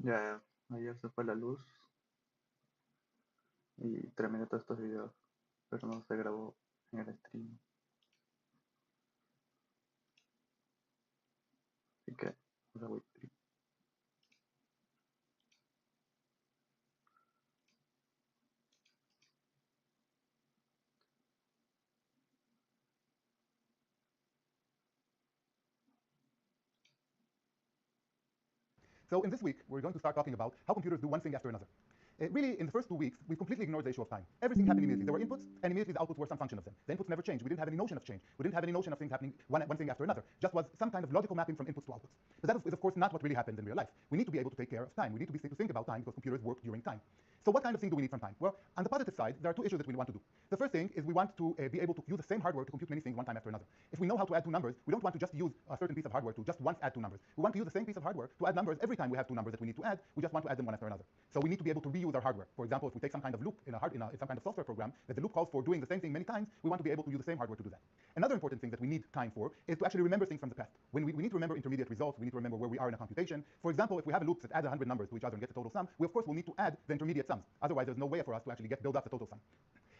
Ya, ayer se fue la luz y terminé todos estos videos, pero no se grabó en el stream. Así que, o sea, voy a stream. So in this week, we're going to start talking about how computers do one thing after another. Really, in the first 2 weeks, we completely ignored the issue of time. Everything happened immediately. There were inputs, and immediately the outputs were some function of them. The inputs never changed. We didn't have any notion of change. We didn't have any notion of things happening one thing after another. Just was some kind of logical mapping from inputs to outputs. But that is, of course, not what really happened in real life. We need to be able to take care of time. We need to be able to think about time because computers work during time. So what kind of thing do we need from time? Well, on the positive side, there are two issues that we want to do. The first thing is we want to be able to use the same hardware to compute many things one time after another. If we know how to add two numbers, we don't want to just use a certain piece of hardware to just once add two numbers. We want to use the same piece of hardware to add numbers every time we have two numbers that we need to add. We just want to add them one after another. So we need to be able to reuse our hardware. For example, if we take some kind of loop in some kind of software program that the loop calls for doing the same thing many times, we want to be able to use the same hardware to do that. Another important thing that we need time for is to actually remember things from the past. When we need to remember intermediate results, we need to remember where we are in a computation. For example, if we have a loop that adds 100 numbers to each other and gets a total sum, we of course will need to add the intermediate sums. Otherwise, there's no way for us to actually build up the total sum.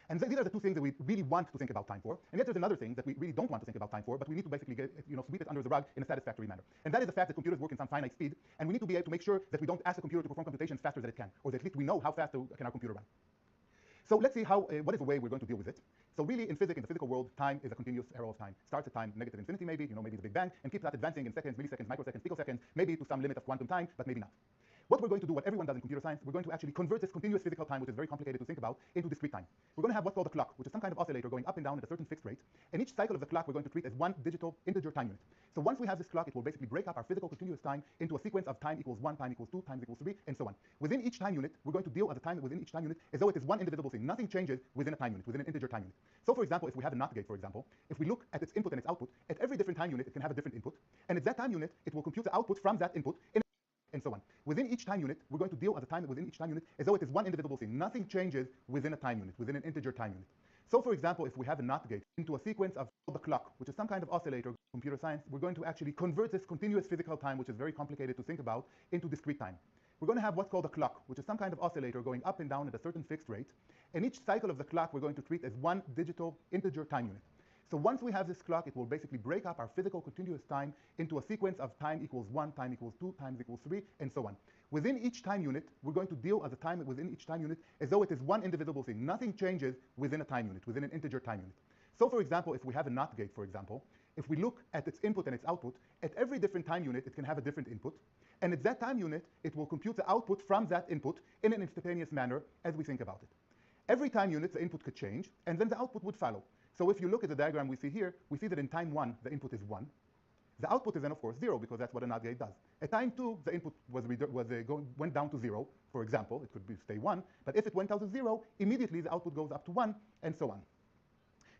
And these are the two things that we really want to think about time for. And yet there's another thing that we really don't want to think about time for, but we need to basically sweep it under the rug in a satisfactory manner. And that is the fact that computers work in some finite speed, and we need to be able to make sure that we don't ask the computer to perform computations faster than it can, or that at least we know how fast can our computer run. So let's see what is the way we're going to deal with it. So really, in physics, in the physical world, time is a continuous arrow of time. Starts at time negative infinity, maybe the Big Bang, and keeps that advancing in seconds, milliseconds, microseconds, picoseconds, maybe to some limit of quantum time, but maybe not. What we're going to do, what everyone does in computer science, we're going to actually convert this continuous physical time, which is very complicated to think about, into discrete time. We're going to have what's called a clock, which is some kind of oscillator going up and down at a certain fixed rate, and each cycle of the clock we're going to treat as one digital integer time unit. So once we have this clock, it will basically break up our physical continuous time into a sequence of time equals 1, time equals 2, time equals 3, and so on. Within each time unit, we're going to deal at the time within each time unit as though it is one indivisible thing. Nothing changes within a time unit, within an integer time unit. So for example, if we have a NOT gate, for example, if we look at its input and its output, at every different time unit, it can have a different input, and at that time unit, it will compute the output from that input and so on. Within each time unit, we're going to deal at the time within each time unit as though it is one indivisible thing. Nothing changes within a time unit, within an integer time unit. So for example, if we have a NOT gate into a sequence of the clock, which is some kind of oscillator in computer science, we're going to actually convert this continuous physical time, which is very complicated to think about, into discrete time. We're going to have what's called a clock, which is some kind of oscillator going up and down at a certain fixed rate, and each cycle of the clock we're going to treat as one digital integer time unit. So once we have this clock, it will basically break up our physical continuous time into a sequence of time equals 1, time equals 2, time equals 3, and so on. Within each time unit, we're going to deal at the time within each time unit as though it is one indivisible thing. Nothing changes within a time unit, within an integer time unit. So for example, if we have a NOT gate, for example, if we look at its input and its output, at every different time unit, it can have a different input. And at that time unit, it will compute the output from that input in an instantaneous manner as we think about it. Every time unit, the input could change, and then the output would follow. So if you look at the diagram we see here, we see that in time 1, the input is 1. The output is then, of course, 0, because that's what a NOT gate does. At time 2, the input went down to 0, for example. It could stay 1. But if it went down to 0, immediately the output goes up to 1, and so on.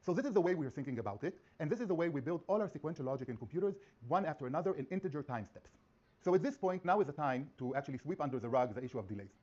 So this is the way we're thinking about it, and this is the way we build all our sequential logic in computers, one after another in integer time steps. So at this point, now is the time to actually sweep under the rug the issue of delays.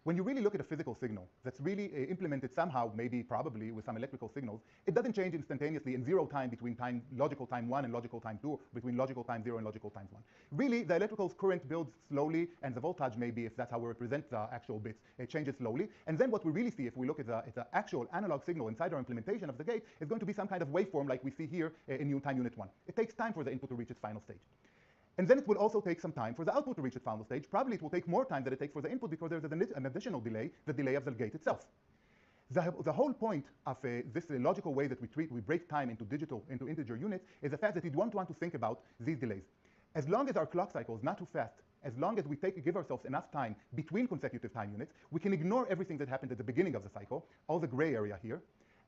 When you really look at a physical signal that's really implemented somehow, maybe probably with some electrical signals, it doesn't change instantaneously in 0 time between logical time 1 and logical time 2, between logical time 0 and logical time 1. Really, the electrical current builds slowly, and the voltage maybe, if that's how we represent the actual bits, it changes slowly. And then what we really see, if we look at the actual analog signal inside our implementation of the gate, is going to be some kind of waveform like we see here in time unit 1. It takes time for the input to reach its final stage. And then it will also take some time for the output to reach its final stage. Probably it will take more time than it takes for the input because there's an additional delay, the delay of the gate itself. The whole point of this logical way that we break time into integer units is the fact that we don't want to think about these delays. As long as our clock cycle is not too fast, as long as we give ourselves enough time between consecutive time units, we can ignore everything that happened at the beginning of the cycle, all the gray area here.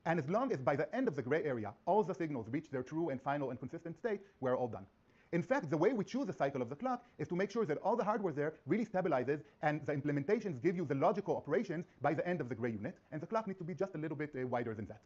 And as long as by the end of the gray area, all the signals reach their true and final and consistent state, we're all done. In fact, the way we choose the cycle of the clock is to make sure that all the hardware there really stabilizes and the implementations give you the logical operations by the end of the gray unit, and the clock needs to be just a little bit wider than that.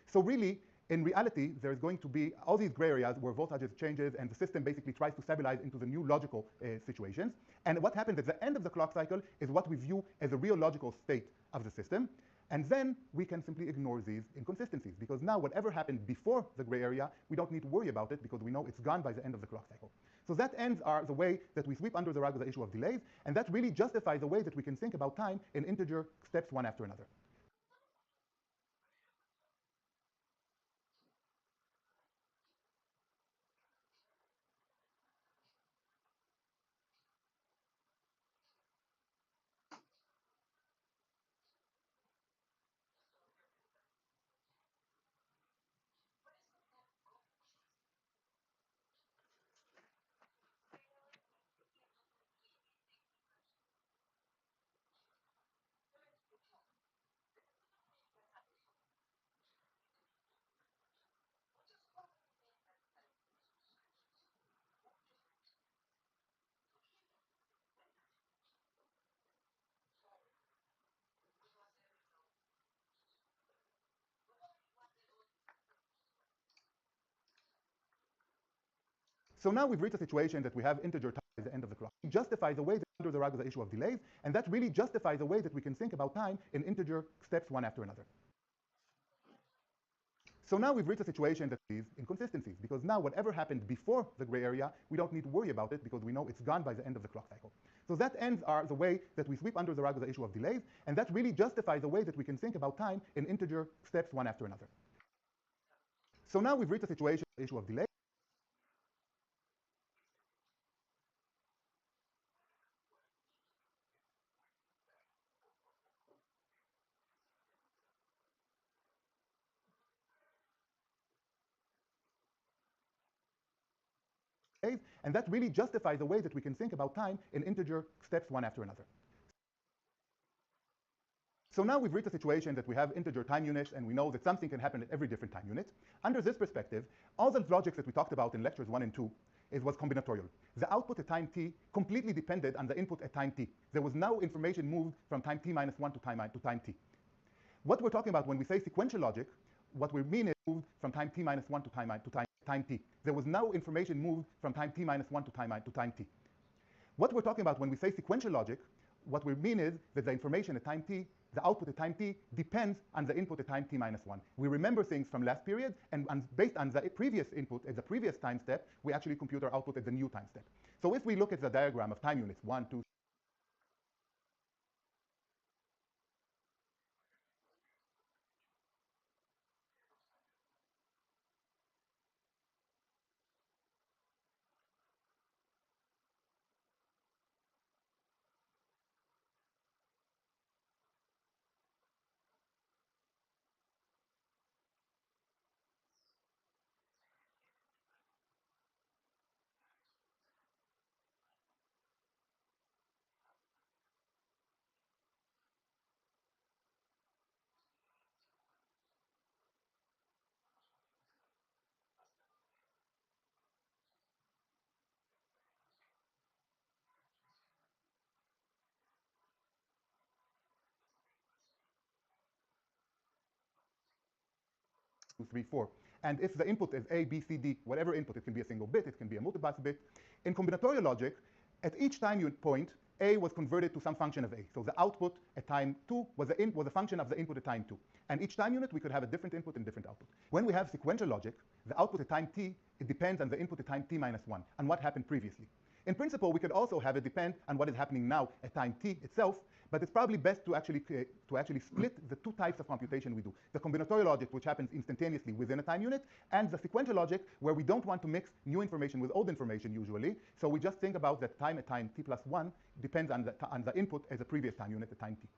So really, in reality, there's going to be all these gray areas where voltages changes and the system basically tries to stabilize into the new logical situations. And what happens at the end of the clock cycle is what we view as a real logical state of the system. And then we can simply ignore these inconsistencies, because now whatever happened before the gray area, we don't need to worry about it because we know it's gone by the end of the clock cycle. So that ends are the way that we sweep under the rug the issue of delays, and that really justifies the way that we can think about time in integer steps one after another. So now we've reached a situation that we have integer time at the end of the clock. We justify the way that under the rug the issue of delays, and that really justifies the way that we can think about time in integer steps one after another. So now we've reached a situation that is inconsistencies, because now whatever happened before the gray area, we don't need to worry about it because we know it's gone by the end of the clock cycle. So that ends are the way that we sweep under the rug the issue of delays, and that really justifies the way that we can think about time in integer steps one after another. So now we've reached a situation, the issue of delays. And that really justifies the way that we can think about time in integer steps one after another. So now we've reached a situation that we have integer time units, and we know that something can happen at every different time unit. Under this perspective, all the logics that we talked about in lectures 1 and 2 was combinatorial. The output at time t completely depended on the input at time t. There was no information moved from time t minus 1 to time t. What we're talking about when we say sequential logic, what we mean is moved from time t minus 1 to time t. There was no information moved from time t minus 1 to time t. What we're talking about when we say sequential logic, what we mean is that the information at time t, the output at time t, depends on the input at time t minus 1. We remember things from last period, and based on the previous input at the previous time step, we actually compute our output at the new time step. So if we look at the diagram of time units 1, 2, two, 3, 4. And if the input is A, B, C, D, whatever input, it can be a single bit, it can be a multibus bit. In combinatorial logic, at each time unit point, A was converted to some function of A. So the output at time 2 was a function of the input at time 2. And each time unit, we could have a different input and different output. When we have sequential logic, the output at time t, it depends on the input at time t minus 1, and what happened previously. In principle, we could also have it depend on what is happening now at time t itself, but it's probably best to actually split the two types of computation we do. The combinatorial logic, which happens instantaneously within a time unit, and the sequential logic, where we don't want to mix new information with old information usually. So we just think about that time at time t plus 1 depends on the input as a previous time unit at time t.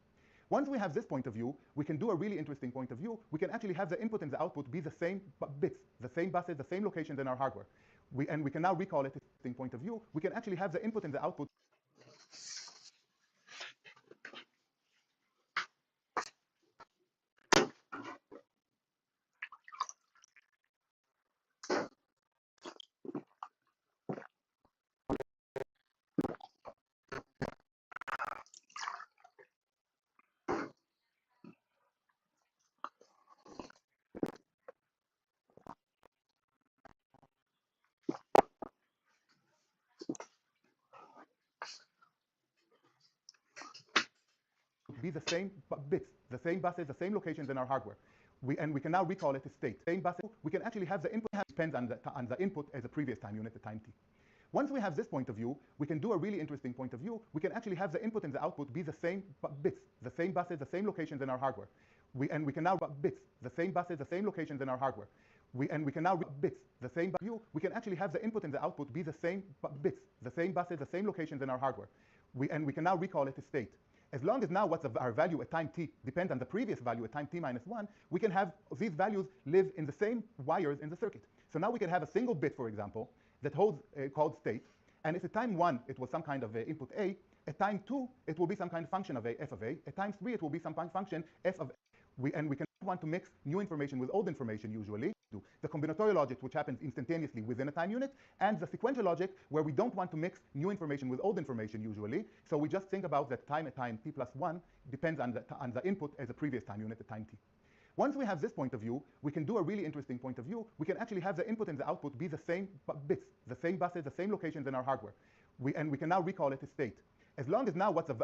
Once we have this point of view, we can do a really interesting point of view. We can actually have the input and the output be the same bits, the same buses, the same locations in our hardware. And we can now recall it as an interesting point of view. We can actually have the input and the output be the same bits, the same buses, the same locations in our hardware. And we can now recall it as state. Same buses. We can actually have the input depends on the input as a previous time unit at time t. Once we have this point of view, we can do a really interesting point of view. We can actually have the input and the output be the same bits, the same buses, the same locations in our hardware. We can now bits, the same buses, the same locations in our hardware. We can now bits, the same view. We can actually have the input and the output be the same bits, the same buses, the same locations in our hardware. We can now recall it a state. As long as now what's our value at time t depends on the previous value at time t minus 1, we can have these values live in the same wires in the circuit. So now we can have a single bit, for example, that holds called state, and if at time 1 it was some kind of input a, at time 2 it will be some kind of function of a, f of a, at time 3 it will be some kind of function f of a. We can want to mix new information with old information usually. The combinatorial logic, which happens instantaneously within a time unit, and the sequential logic, where we don't want to mix new information with old information usually. So we just think about that time at time t plus 1 depends on the input as a previous time unit at time t. Once we have this point of view, we can do a really interesting point of view. We can actually have the input and the output be the same bits, the same buses, the same locations in our hardware. We can now recall it a state. As long as now what's the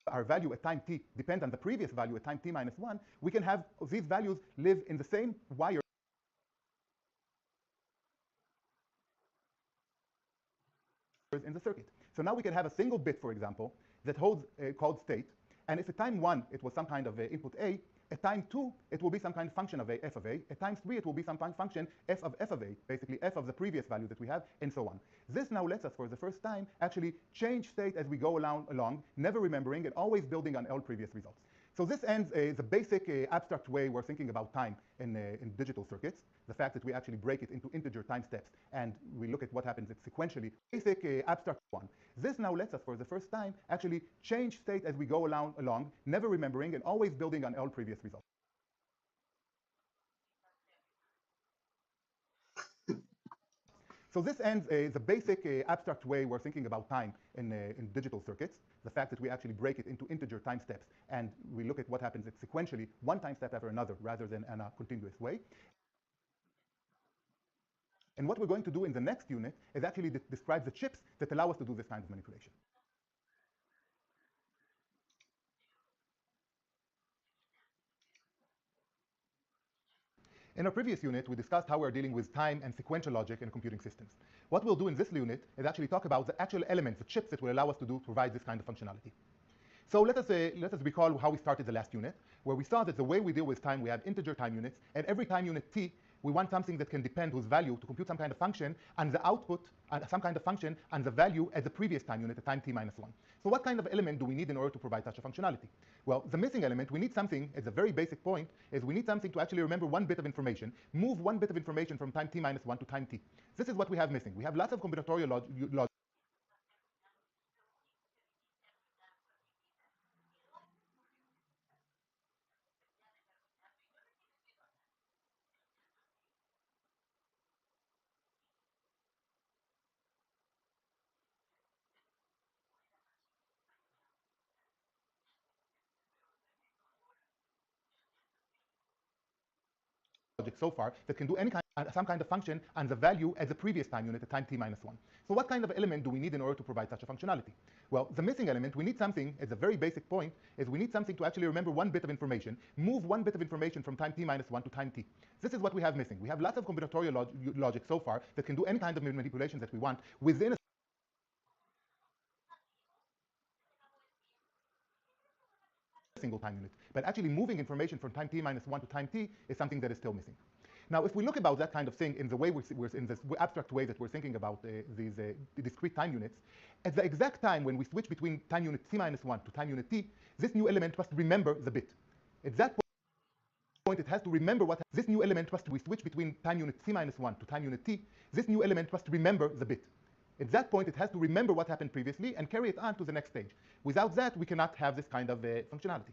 our value at time t depends on the previous value at time t minus 1, we can have these values live in the same wire in the circuit. So now we can have a single bit, for example, that holds called state, and if at time 1 it was some kind of input a, at time 2 it will be some kind of function of a, f of a, at time 3 it will be some kind of function f of a, basically f of the previous value that we have, and so on. This now lets us for the first time actually change state as we go along, never remembering and always building on all previous results. So this ends the basic abstract way we're thinking about time in digital circuits, the fact that we actually break it into integer time steps and we look at what happens sequentially. Basic abstract one. This now lets us for the first time actually change state as we go along, never remembering and always building on all previous results. So this ends the basic abstract way we're thinking about time in digital circuits, the fact that we actually break it into integer time steps and we look at what happens sequentially, one time step after another, rather than in a continuous way. And what we're going to do in the next unit is actually describe the chips that allow us to do this kind of manipulation. In our previous unit, we discussed how we're dealing with time and sequential logic in computing systems. What we'll do in this unit is actually talk about the actual elements, the chips that will allow us to provide this kind of functionality. So let us recall how we started the last unit, where we saw that the way we deal with time, we have integer time units, and every time unit t, we want something that can depend whose value to compute some kind of function, and the output, some kind of function, and the value at the previous time unit, at time t minus 1. So what kind of element do we need in order to provide such a functionality? Well, the missing element, we need something, at the very basic point, is we need something to actually remember one bit of information, move one bit of information from time t minus 1 to time t. This is what we have missing. We have lots of combinatorial logic. So far that can do some kind of function and the value at the previous time unit at time t minus 1. So what kind of element do we need in order to provide such a functionality? Well, the missing element, we need something, at the very basic point, is we need something to actually remember one bit of information, move one bit of information from time t minus 1 to time t. This is what we have missing. We have lots of combinatorial logic so far that can do any kind of manipulations that we want within a single time unit. But actually moving information from time t minus 1 to time t is something that is still missing. Now, if we look about that kind of thing in the way we're in this abstract way that we're thinking about these discrete time units, at the exact time when we switch between time unit t minus 1 to time unit t, this new element must remember the bit. At that point, it has to remember what this new element must. We switch between time unit t minus 1 to time unit t. This new element must remember the bit. At that point, it has to remember what happened previously and carry it on to the next stage. Without that, we cannot have this kind of functionality.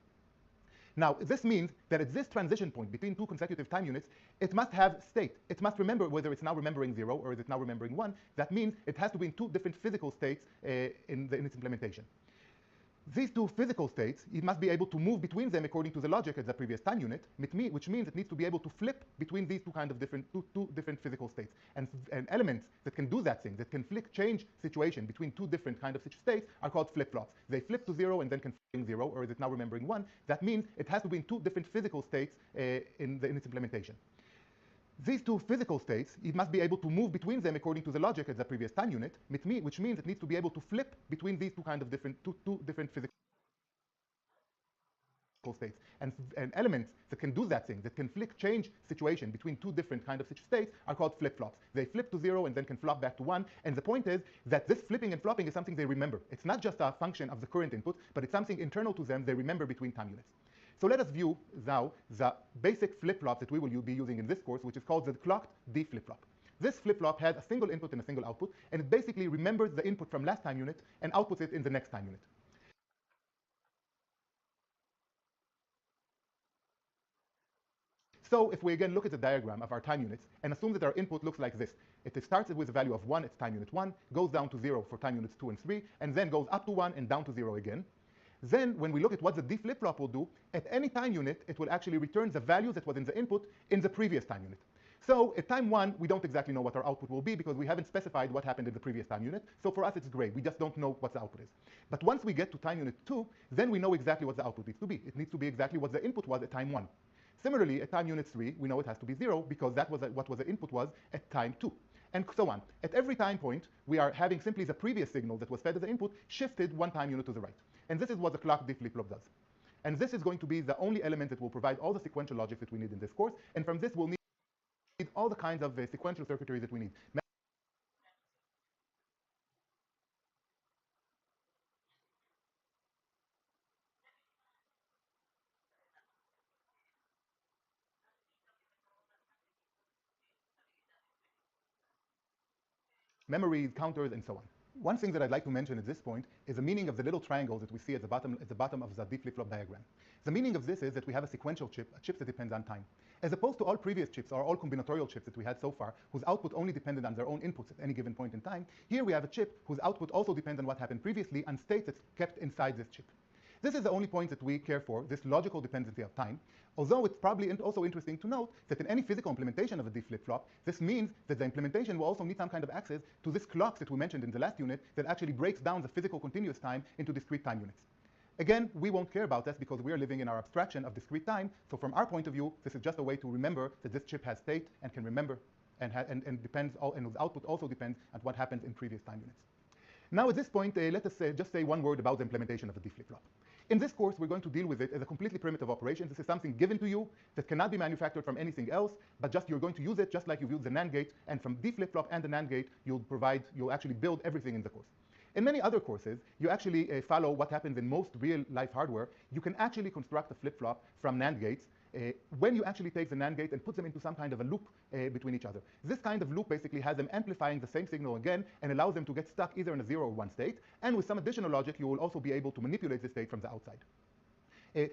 Now, this means that at this transition point between two consecutive time units, it must have state. It must remember whether it's now remembering 0 or is it now remembering 1. That means it has to be in two different physical states in its implementation. These two physical states, it must be able to move between them according to the logic at the previous time unit, which means it needs to be able to flip between these two kind of two different physical states. And elements that can do that thing, that can change situation between two different kind of states, are called flip-flops. They flip to 0 and then can flip 0, or is it now remembering 1? That means it has to be in two different physical states in its implementation. These two physical states, it must be able to move between them according to the logic at the previous time unit, which means it needs to be able to flip between these two kind of two different physical states. And elements that can do that thing, that can change situation between two different kind of states, are called flip-flops. They flip to 0 and then can flop back to 1. And the point is that this flipping and flopping is something they remember. It's not just a function of the current input, but it's something internal to them they remember between time units. So let us view now the basic flip-flop that we will be using in this course, which is called the clocked D flip-flop. This flip-flop has a single input and a single output, and it basically remembers the input from last time unit and outputs it in the next time unit. So if we again look at the diagram of our time units and assume that our input looks like this, it starts with a value of 1 at time unit 1, goes down to 0 for time units 2 and 3, and then goes up to 1 and down to 0 again. Then when we look at what the D flip-flop will do, at any time unit, it will actually return the value that was in the input in the previous time unit. So at time 1, we don't exactly know what our output will be because we haven't specified what happened in the previous time unit. So for us, it's gray. We just don't know what the output is. But once we get to time unit 2, then we know exactly what the output needs to be. It needs to be exactly what the input was at time 1. Similarly, at time unit 3, we know it has to be 0 because that was what the input was at time 2. And so on. At every time point, we are having simply the previous signal that was fed as the input shifted one time unit to the right. And this is what the clock D flip-flop does. And this is going to be the only element that will provide all the sequential logic that we need in this course. And from this, we'll need all the kinds of sequential circuitry that we need. Memories, counters, and so on. One thing that I'd like to mention at this point is the meaning of the little triangles that we see at the bottom of the D flip-flop diagram. The meaning of this is that we have a sequential chip, a chip that depends on time. As opposed to all previous chips or all combinatorial chips that we had so far, whose output only depended on their own inputs at any given point in time, here we have a chip whose output also depends on what happened previously and states that's kept inside this chip. This is the only point that we care for, this logical dependency of time, although it's probably also interesting to note that in any physical implementation of a D flip-flop, this means that the implementation will also need some kind of access to this clock that we mentioned in the last unit that actually breaks down the physical continuous time into discrete time units. Again, we won't care about this because we are living in our abstraction of discrete time, so from our point of view, this is just a way to remember that this chip has state and can remember and depends, and whose output also depends on what happens in previous time units. Now at this point, let us just say one word about the implementation of a D flip-flop. In this course, we're going to deal with it as a completely primitive operation. This is something given to you that cannot be manufactured from anything else, but just you're going to use it just like you've used the NAND gate, and from D flip-flop and the NAND gate, you'll actually build everything in the course. In many other courses, you actually follow what happens in most real-life hardware. You can actually construct a flip-flop from NAND gates when you actually take the NAND gate and put them into some kind of a loop between each other. This kind of loop basically has them amplifying the same signal again and allows them to get stuck either in a 0 or 1 state. And with some additional logic, you will also be able to manipulate the state from the outside.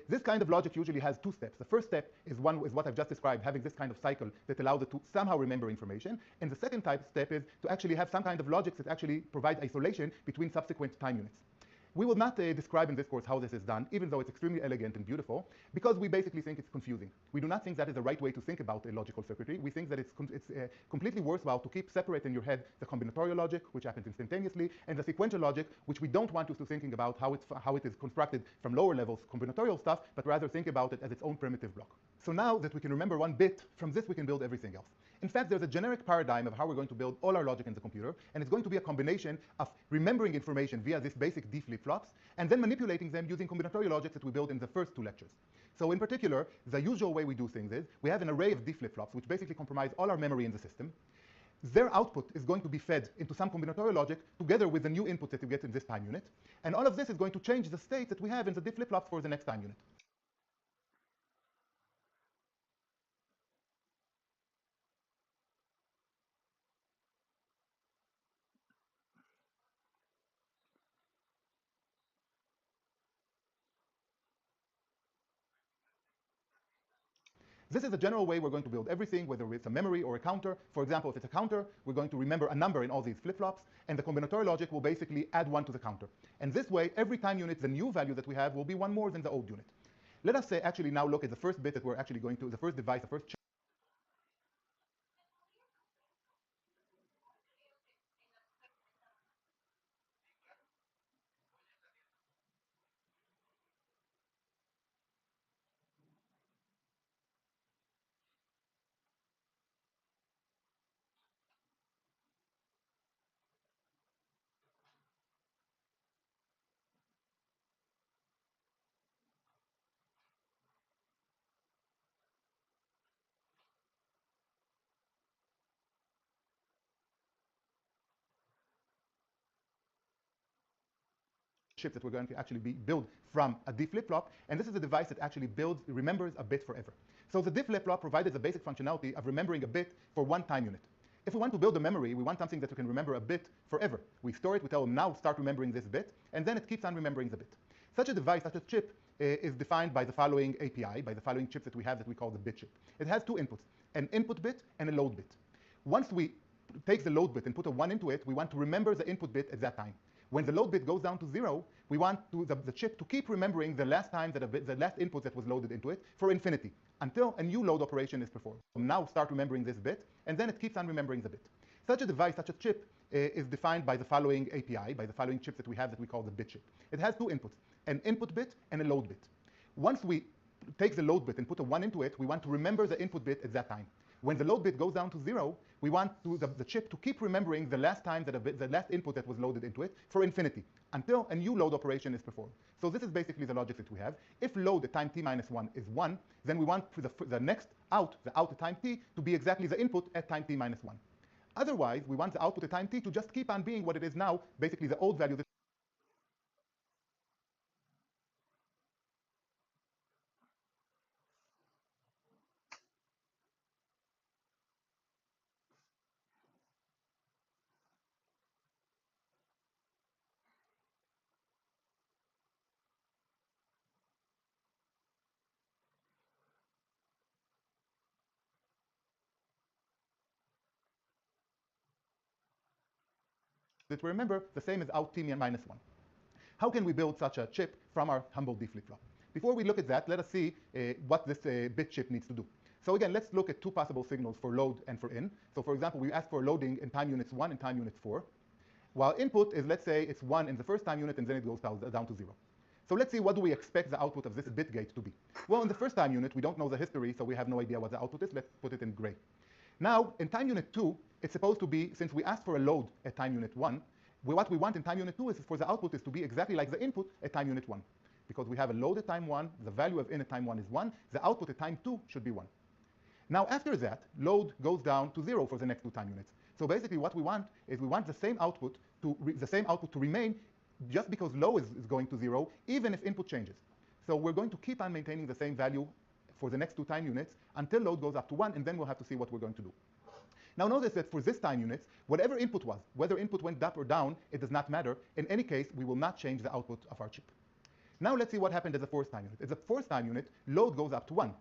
This kind of logic usually has two steps. The first step is what I've just described, having this kind of cycle that allows it to somehow remember information. And the second step is to actually have some kind of logic that actually provides isolation between subsequent time units. We will not describe in this course how this is done, even though it's extremely elegant and beautiful, because we basically think it's confusing. We do not think that is the right way to think about a logical circuitry. We think that it's completely worthwhile to keep separate in your head the combinatorial logic, which happens instantaneously, and the sequential logic, which we don't want you to thinking about how it is constructed from lower levels combinatorial stuff, but rather think about it as its own primitive block. So now that we can remember one bit, from this we can build everything else. In fact, there's a generic paradigm of how we're going to build all our logic in the computer, and it's going to be a combination of remembering information via this basic D flip-flops, and then manipulating them using combinatorial logic that we built in the first two lectures. So in particular, the usual way we do things is we have an array of D flip-flops, which basically comprise all our memory in the system. Their output is going to be fed into some combinatorial logic together with the new input that you get in this time unit, and all of this is going to change the state that we have in the D flip-flops for the next time unit. This is the general way we're going to build everything, whether it's a memory or a counter. For example, if it's a counter, we're going to remember a number in all these flip-flops, and the combinatorial logic will basically add 1 to the counter. And this way, every time unit, the new value that we have will be 1 more than the old unit. Let us say actually now look at the first bit that we're actually going to, the first device, the first chip that we're going to actually be build from a D flip-flop, and this is a device that actually remembers a bit forever. So the D flip-flop provided the basic functionality of remembering a bit for one time unit. If we want to build a memory, we want something that we can remember a bit forever. We store it, we tell them now start remembering this bit, and then it keeps on remembering the bit. Such a device, such a chip, is defined by the following API, by the following chips that we have that we call the bit chip. It has two inputs, an input bit and a load bit. Once we take the load bit and put a 1 into it, we want to remember the input bit at that time. When the load bit goes down to 0, we want the chip to keep remembering the last time that the last input that was loaded into it for infinity, until a new load operation is performed. So now start remembering this bit, and then it keeps on remembering the bit. Such a device, such a chip, is defined by the following API, by the following chips that we have that we call the bit chip. It has two inputs, an input bit and a load bit. Once we take the load bit and put a 1 into it, we want to remember the input bit at that time. When the load bit goes down to 0, we want the chip to keep remembering the last time that the last input that was loaded into it for infinity, until a new load operation is performed. So this is basically the logic that we have. If load at time t minus 1 is 1, then we want the next out, the out at time t, to be exactly the input at time t minus 1. Otherwise, we want the output at time t to just keep on being what it is now, basically the old value that we remember the same as out t minus 1. How can we build such a chip from our humble D flip-flop? Before we look at that, let us see what this bit chip needs to do. So again, let's look at two possible signals for load and for in. So for example, we ask for loading in time units 1 and time units 4, while input is, let's say, it's 1 in the first time unit and then it goes down to 0. So let's see, what do we expect the output of this bit gate to be? Well, in the first time unit, we don't know the history, so we have no idea what the output is. Let's put it in gray. Now, in time unit 2, it's supposed to be, since we asked for a load at time unit 1, what we want in time unit 2 is for the output is to be exactly like the input at time unit 1. Because we have a load at time 1, the value of in at time 1 is 1, the output at time 2 should be 1. Now after that, load goes down to 0 for the next two time units. So basically what we want is we want the same output to remain just because low is going to 0, even if input changes. So we're going to keep on maintaining the same value for the next two time units until load goes up to 1, and then we'll have to see what we're going to do. Now notice that for this time units, whatever input was, whether input went up or down, it does not matter. In any case, we will not change the output of our chip. Now let's see what happened at the fourth time unit. At the fourth time unit, load goes up to 1.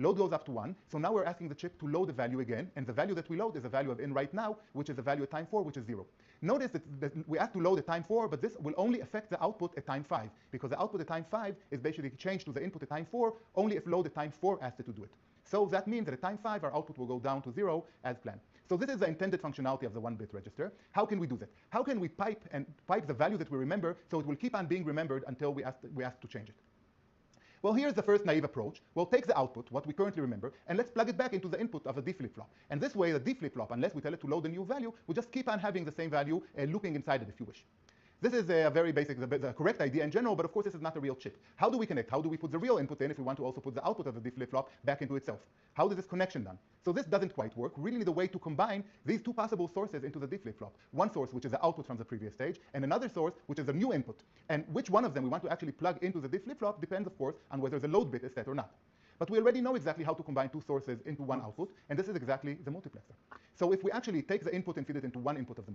Load goes up to 1, so now we're asking the chip to load a value again, and the value that we load is the value of in right now, which is the value at time 4, which is 0. Notice that we asked to load at time 4, but this will only affect the output at time 5, because the output at time 5 is basically changed to the input at time 4, only if load at time 4 asked it to do it. So that means that at time 5, our output will go down to 0 as planned. So this is the intended functionality of the 1-bit register. How can we do that? How can we pipe the value that we remember so it will keep on being remembered until we ask to change it? Well, here's the first naive approach. We'll take the output, what we currently remember, and let's plug it back into the input of a D flip-flop. And this way, the D flip-flop, unless we tell it to load a new value, will just keep on having the same value looping inside it if you wish. This is a very basic, the correct idea in general, but of course this is not a real chip. How do we connect? How do we put the real input in if we want to also put the output of the D flip-flop back into itself? How is this connection done? So this doesn't quite work. We really need a way to combine these two possible sources into the D flip-flop. One source, which is the output from the previous stage, and another source, which is the new input. And which one of them we want to actually plug into the D flip-flop depends, of course, on whether the load bit is set or not. But we already know exactly how to combine two sources into one output, and this is exactly the multiplexer. So if we actually take the input and feed it into one input of the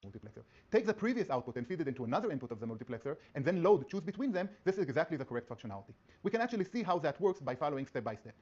multiplexer. Take the previous output and feed it into another input of the multiplexer, and then load, choose between them. This is exactly the correct functionality. We can actually see how that works by following step by step.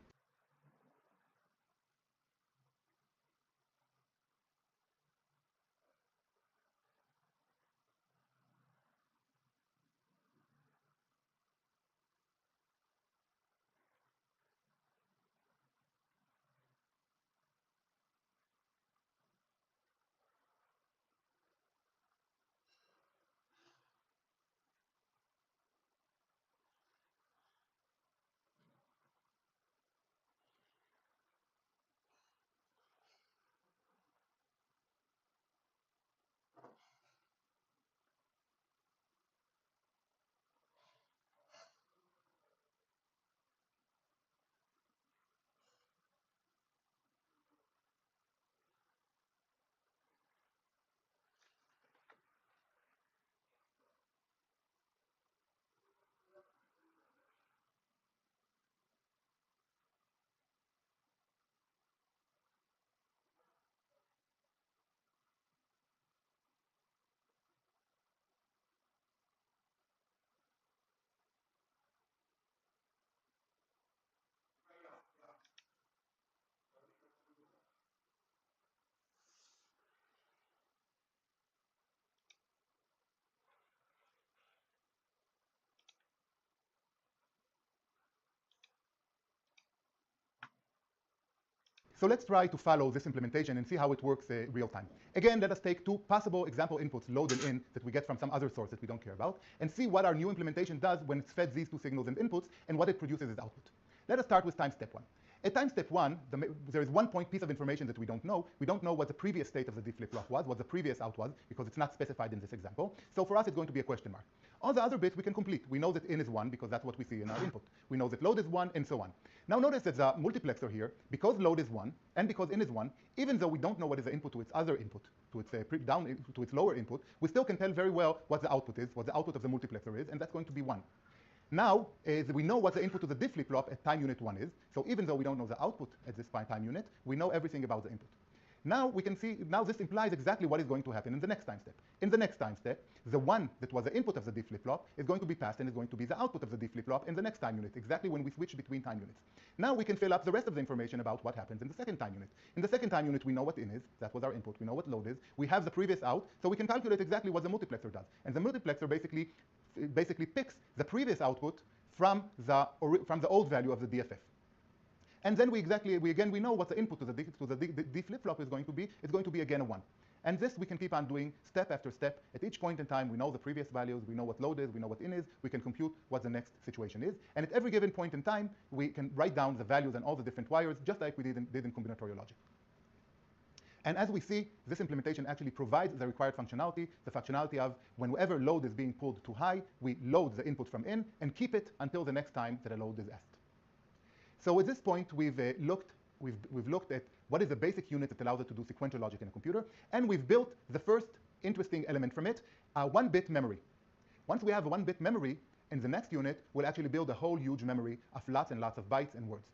So let's try to follow this implementation and see how it works real time. Again, let us take two possible example inputs loaded in that we get from some other source that we don't care about, and see what our new implementation does when it's fed these two signals and inputs and what it produces as output. Let us start with time step one. At time step one, there is one piece of information that we don't know. We don't know what the previous state of the D flip-flop was, what the previous out was, because it's not specified in this example. So for us, it's going to be a question mark. All the other bits we can complete. We know that in is 1 because that's what we see in our input. We know that load is 1, and so on. Now notice that the multiplexer here, because load is 1 and because in is 1, even though we don't know what is the input to its other input, to its lower input, we still can tell very well what the output is, what the output of the multiplexer is, and that's going to be 1. Now, we know what the input to the D flip-flop at time unit 1 is, so even though we don't know the output at this time unit, we know everything about the input. Now we can see, now this implies exactly what is going to happen in the next time step. In the next time step, the 1 that was the input of the D flip-flop is going to be passed and is going to be the output of the D flip-flop in the next time unit, exactly when we switch between time units. Now we can fill up the rest of the information about what happens in the second time unit. In the second time unit, we know what in is, that was our input, we know what load is, we have the previous out, so we can calculate exactly what the multiplexer does. And the multiplexer basically picks the previous output from the old value of the DFF. And then we know what the input to the D flip-flop is going to be. It's going to be again a 1. And this we can keep on doing step after step. At each point in time, we know the previous values, we know what load is, we know what in is, we can compute what the next situation is. And at every given point in time, we can write down the values and all the different wires, just like we did in combinatorial logic. And as we see, this implementation actually provides the required functionality, the functionality of whenever load is being pulled too high, we load the input from in and keep it until the next time that a load is asked. So at this point, we've looked at what is the basic unit that allows us to do sequential logic in a computer, and we've built the first interesting element from it, a 1-bit memory. Once we have a 1-bit memory, in the next unit, we'll actually build a whole huge memory of lots and lots of bytes and words.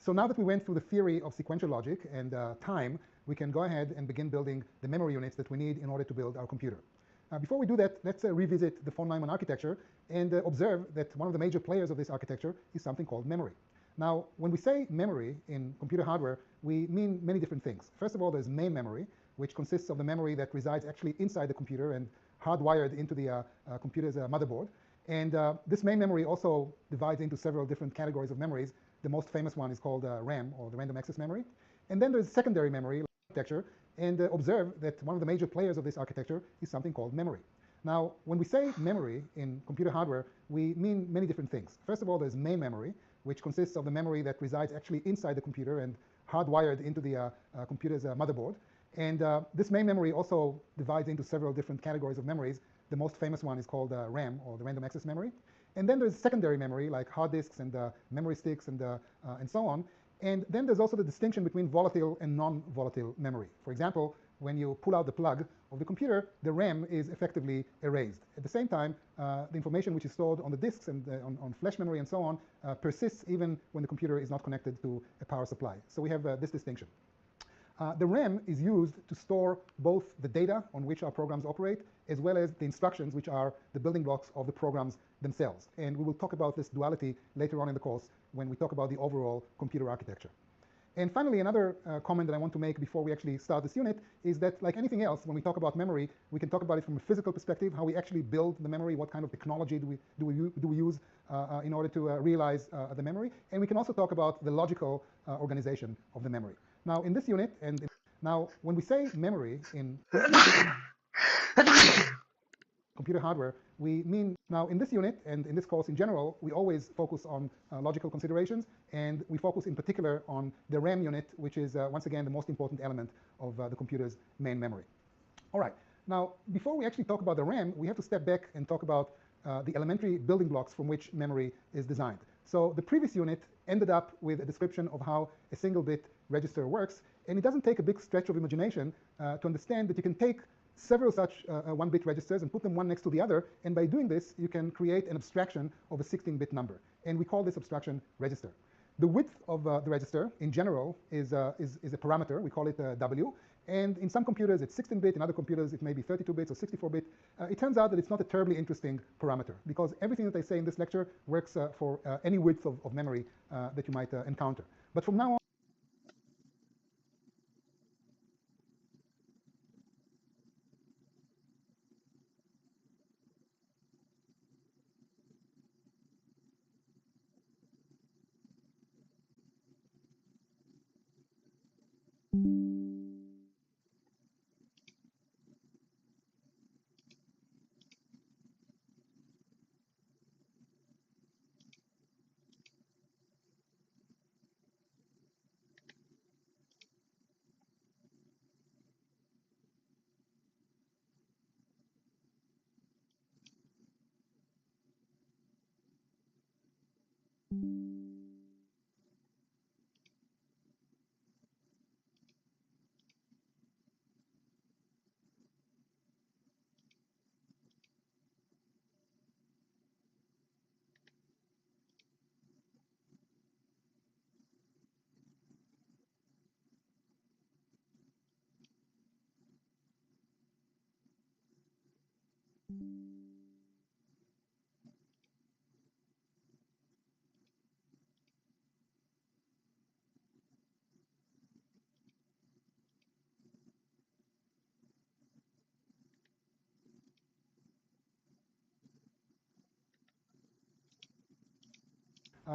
So now that we went through the theory of sequential logic and time, we can go ahead and begin building the memory units that we need in order to build our computer. Before we do that, let's revisit the von Neumann architecture and observe that one of the major players of this architecture is something called memory. Now, when we say memory in computer hardware, we mean many different things. First of all, there's main memory, which consists of the memory that resides actually inside the computer and hardwired into the computer's motherboard. And this main memory also divides into several different categories of memories. The most famous one is called RAM, or the random access memory. And then there's secondary memory architecture, and observe that one of the major players of this architecture is something called memory. Now, when we say memory in computer hardware, we mean many different things. First of all, there's main memory, which consists of the memory that resides actually inside the computer and hardwired into the computer's motherboard. And this main memory also divides into several different categories of memories. The most famous one is called RAM, or the random access memory. And then there's secondary memory, like hard disks and memory sticks and so on. And then there's also the distinction between volatile and non-volatile memory. For example, when you pull out the plug of the computer, the RAM is effectively erased. At the same time, the information which is stored on the disks and on flash memory and so on persists even when the computer is not connected to a power supply. So we have this distinction. The RAM is used to store both the data on which our programs operate, as well as the instructions, which are the building blocks of the programs themselves. And we will talk about this duality later on in the course when we talk about the overall computer architecture. And finally, another comment that I want to make before we actually start this unit is that, like anything else, when we talk about memory, we can talk about it from a physical perspective, how we actually build the memory, what kind of technology do we use in order to realize the memory. And we can also talk about the logical organization of the memory. Now, in this unit, now when we say memory in computer hardware, we mean, now in this unit and in this course in general, we always focus on logical considerations, and we focus in particular on the RAM unit, which is once again the most important element of the computer's main memory. All right, now before we actually talk about the RAM, we have to step back and talk about the elementary building blocks from which memory is designed. So the previous unit ended up with a description of how a single bit register works, and it doesn't take a big stretch of imagination to understand that you can take several such 1-bit registers and put them one next to the other, and by doing this you can create an abstraction of a 16-bit number, and we call this abstraction register. The width of the register in general is a parameter. We call it W, and in some computers it's 16-bit, in other computers it may be 32 bits or 64-bit. It turns out that it's not a terribly interesting parameter, because everything that I say in this lecture works for any width of memory that you might encounter. But from now on,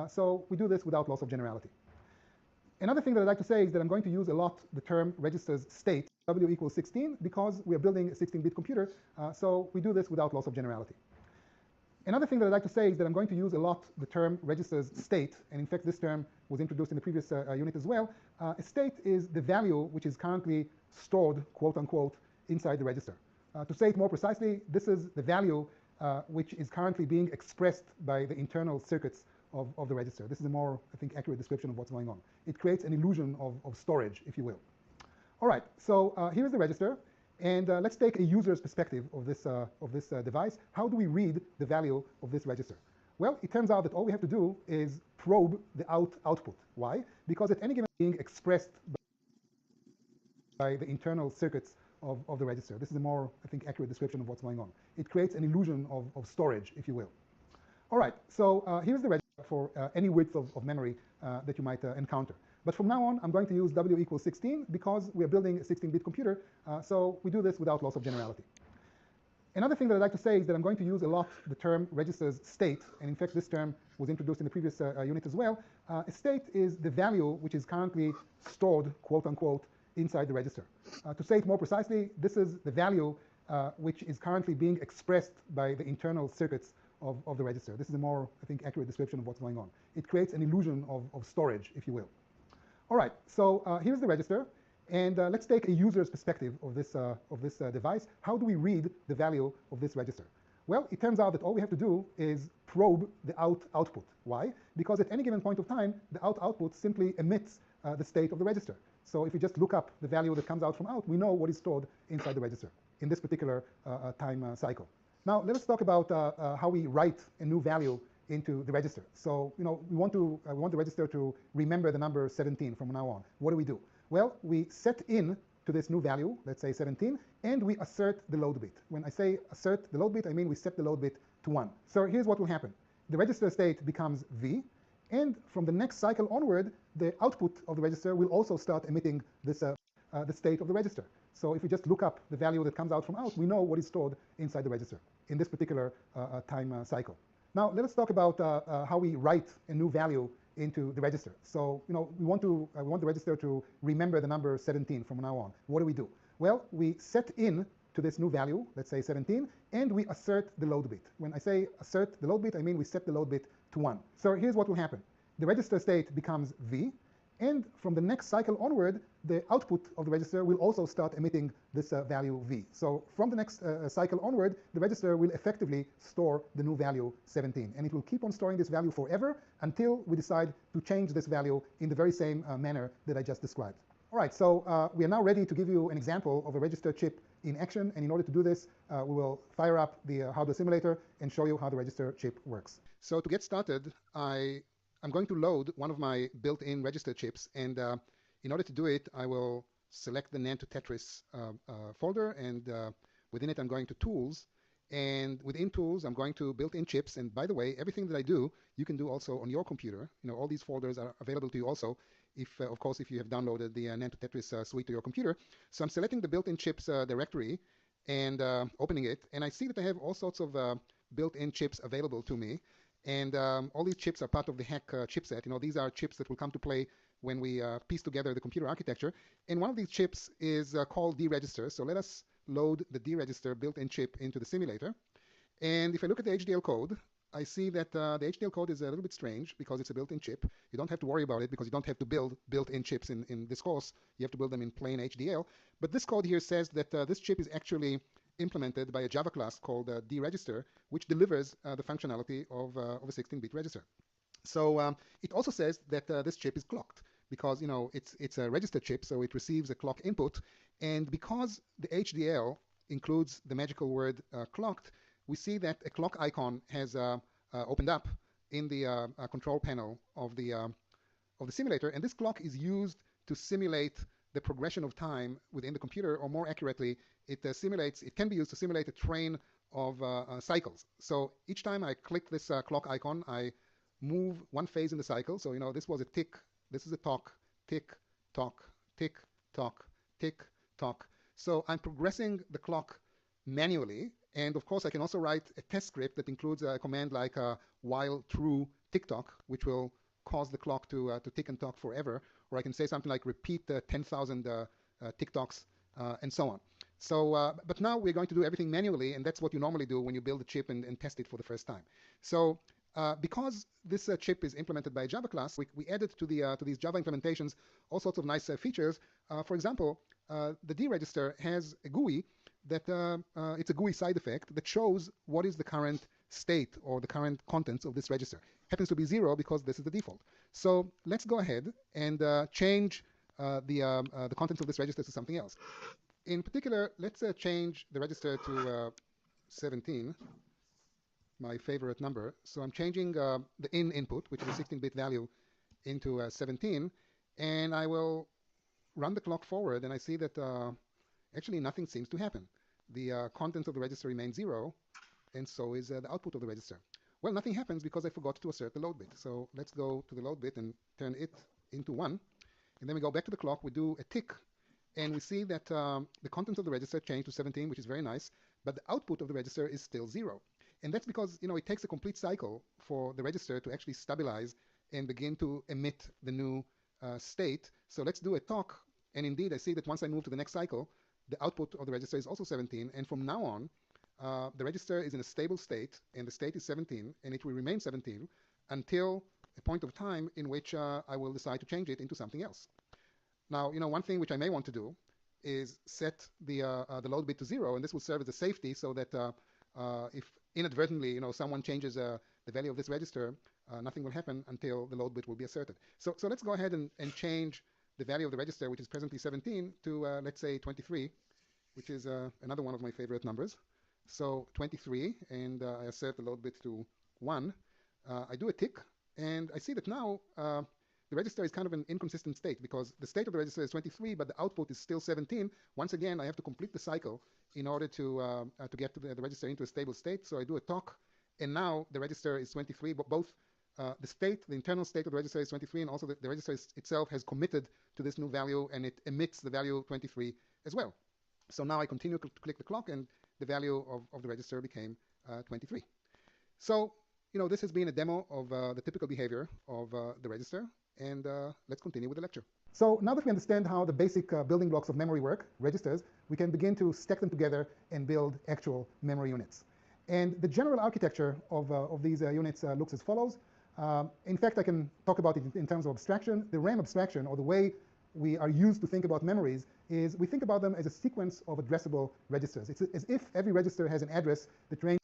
so we do this without loss of generality. Another thing that I'd like to say is that I'm going to use a lot the term registers state, W equals 16, because we are building a 16-bit computer, so we do this without loss of generality. Another thing that I'd like to say is that I'm going to use a lot the term registers state, and in fact this term was introduced in the previous unit as well. A state is the value which is currently stored, quote unquote, inside the register. To say it more precisely, this is the value which is currently being expressed by the internal circuits of the register. This is a more, I think, accurate description of what's going on. It creates an illusion of storage, if you will. All right, so here's the register, and let's take a user's perspective of this device. How do we read the value of this register? Well, it turns out that all we have to do is probe the output. Why? Because at any given being expressed by the internal circuits of the register. This is a more, I think, accurate description of what's going on. It creates an illusion of storage, if you will. All right, so here's the register for any width of memory that you might encounter. But from now on, I'm going to use W equals 16 because we are building a 16-bit computer, so we do this without loss of generality. Another thing that I'd like to say is that I'm going to use a lot the term register's state, and in fact this term was introduced in the previous unit as well. A state is the value which is currently stored, quote unquote, inside the register. To say it more precisely, this is the value which is currently being expressed by the internal circuits of the register. This is a more, I think, accurate description of what's going on. It creates an illusion of storage, if you will. All right, so here's the register, and let's take a user's perspective of this device. How do we read the value of this register? Well, it turns out that all we have to do is probe the output. Why? Because at any given point of time, the output simply emits the state of the register. So if we just look up the value that comes out from out, we know what is stored inside the register in this particular time cycle. Now, let us talk about how we write a new value into the register. So, we want the register to remember the number 17 from now on. What do? Well, we set in to this new value, let's say 17, and we assert the load bit. When I say assert the load bit, I mean we set the load bit to 1. So here's what will happen. The register state becomes V, and from the next cycle onward, the output of the register will also start emitting this the state of the register. So if we just look up the value that comes out from out, we know what is stored inside the register in this particular time cycle. Now let us talk about how we write a new value into the register. So we want the register to remember the number 17 from now on. What do? Well, we set in to this new value, let's say 17, and we assert the load bit. When I say assert the load bit, I mean we set the load bit to 1. So here's what will happen. The register state becomes V, and from the next cycle onward, the output of the register will also start emitting this value V. So from the next cycle onward, the register will effectively store the new value 17, and it will keep on storing this value forever until we decide to change this value in the very same manner that I just described. All right, so we are now ready to give you an example of a register chip in action, and in order to do this, we will fire up the hardware simulator and show you how the register chip works. So to get started, I'm going to load one of my built-in register chips, and in order to do it, I will select the NAND to Tetris folder, and within it I'm going to Tools, and within Tools I'm going to Built-in Chips. And by the way, everything that I do, you can do also on your computer. All these folders are available to you also, if of course, if you have downloaded the NAND to Tetris suite to your computer. So I'm selecting the Built-in Chips directory and opening it, and I see that I have all sorts of built-in chips available to me. And all these chips are part of the HACK chipset. These are chips that will come to play when we piece together the computer architecture. And one of these chips is called D-Register. So let us load the D-Register built-in chip into the simulator. And if I look at the HDL code, I see that the HDL code is a little bit strange because it's a built-in chip. You don't have to worry about it because you don't have to build built-in chips in this course. You have to build them in plain HDL. But this code here says that this chip is actually implemented by a Java class called D-Register, which delivers the functionality of a 16-bit register. So it also says that this chip is clocked because it's a register chip, so it receives a clock input. And because the HDL includes the magical word clocked, we see that a clock icon has opened up in the control panel of the simulator, and this clock is used to simulate the progression of time within the computer, or more accurately, it can be used to simulate a train of cycles. So each time I click this clock icon, I move one phase in the cycle. So this was a tick, this is a tock, tick, tock, tick, tock, tick, tock. So I'm progressing the clock manually, and of course I can also write a test script that includes a command like while true tick tock, which will cause the clock to tick and tock forever. Or I can say something like repeat 10,000 tick tocks and so on. So, but now we're going to do everything manually, and that's what you normally do when you build a chip and test it for the first time. So because this chip is implemented by a Java class, we added to these Java implementations all sorts of nice features. For example, the D-Register has a GUI that it's a GUI side effect that shows what is the current state or the current contents of this register. Happens to be 0 because this is the default. So let's go ahead and change the contents of this register to something else. In particular, let's change the register to 17, my favorite number. So I'm changing the in input, which is a 16-bit value, into 17, and I will run the clock forward, and I see that actually nothing seems to happen. The content of the register remains 0, and so is the output of the register. Well, nothing happens because I forgot to assert the load bit. So let's go to the load bit and turn it into 1. And then we go back to the clock, we do a tick, and we see that the content of the register changed to 17, which is very nice, but the output of the register is still 0. And that's because it takes a complete cycle for the register to actually stabilize and begin to emit the new state. So let's do a talk, and indeed I see that once I move to the next cycle, the output of the register is also 17, and from now on, the register is in a stable state, and the state is 17, and it will remain 17 until a point of time in which I will decide to change it into something else. Now, one thing which I may want to do is set the load bit to 0, and this will serve as a safety so that if inadvertently, someone changes the value of this register, nothing will happen until the load bit will be asserted. So let's go ahead and change the value of the register, which is presently 17, to let's say 23, which is another one of my favorite numbers. So 23, and I assert the load bit to 1. I do a tick, and I see that now the register is kind of an inconsistent state because the state of the register is 23, but the output is still 17. Once again, I have to complete the cycle in order to get the register into a stable state. So I do a talk, and now the register is 23, but both the internal state of the register is 23, and also the register itself has committed to this new value, and it emits the value 23 as well. So now I continue to click the clock, and the value of the register became 23. So, this has been a demo of the typical behavior of the register, and let's continue with the lecture. So now that we understand how the basic building blocks of memory work, registers, we can begin to stack them together and build actual memory units. And the general architecture of these units looks as follows. In fact, I can talk about it in terms of abstraction. The RAM abstraction, or the way we are used to think about memories, is we think about them as a sequence of addressable registers. It's as if every register has an address that ranges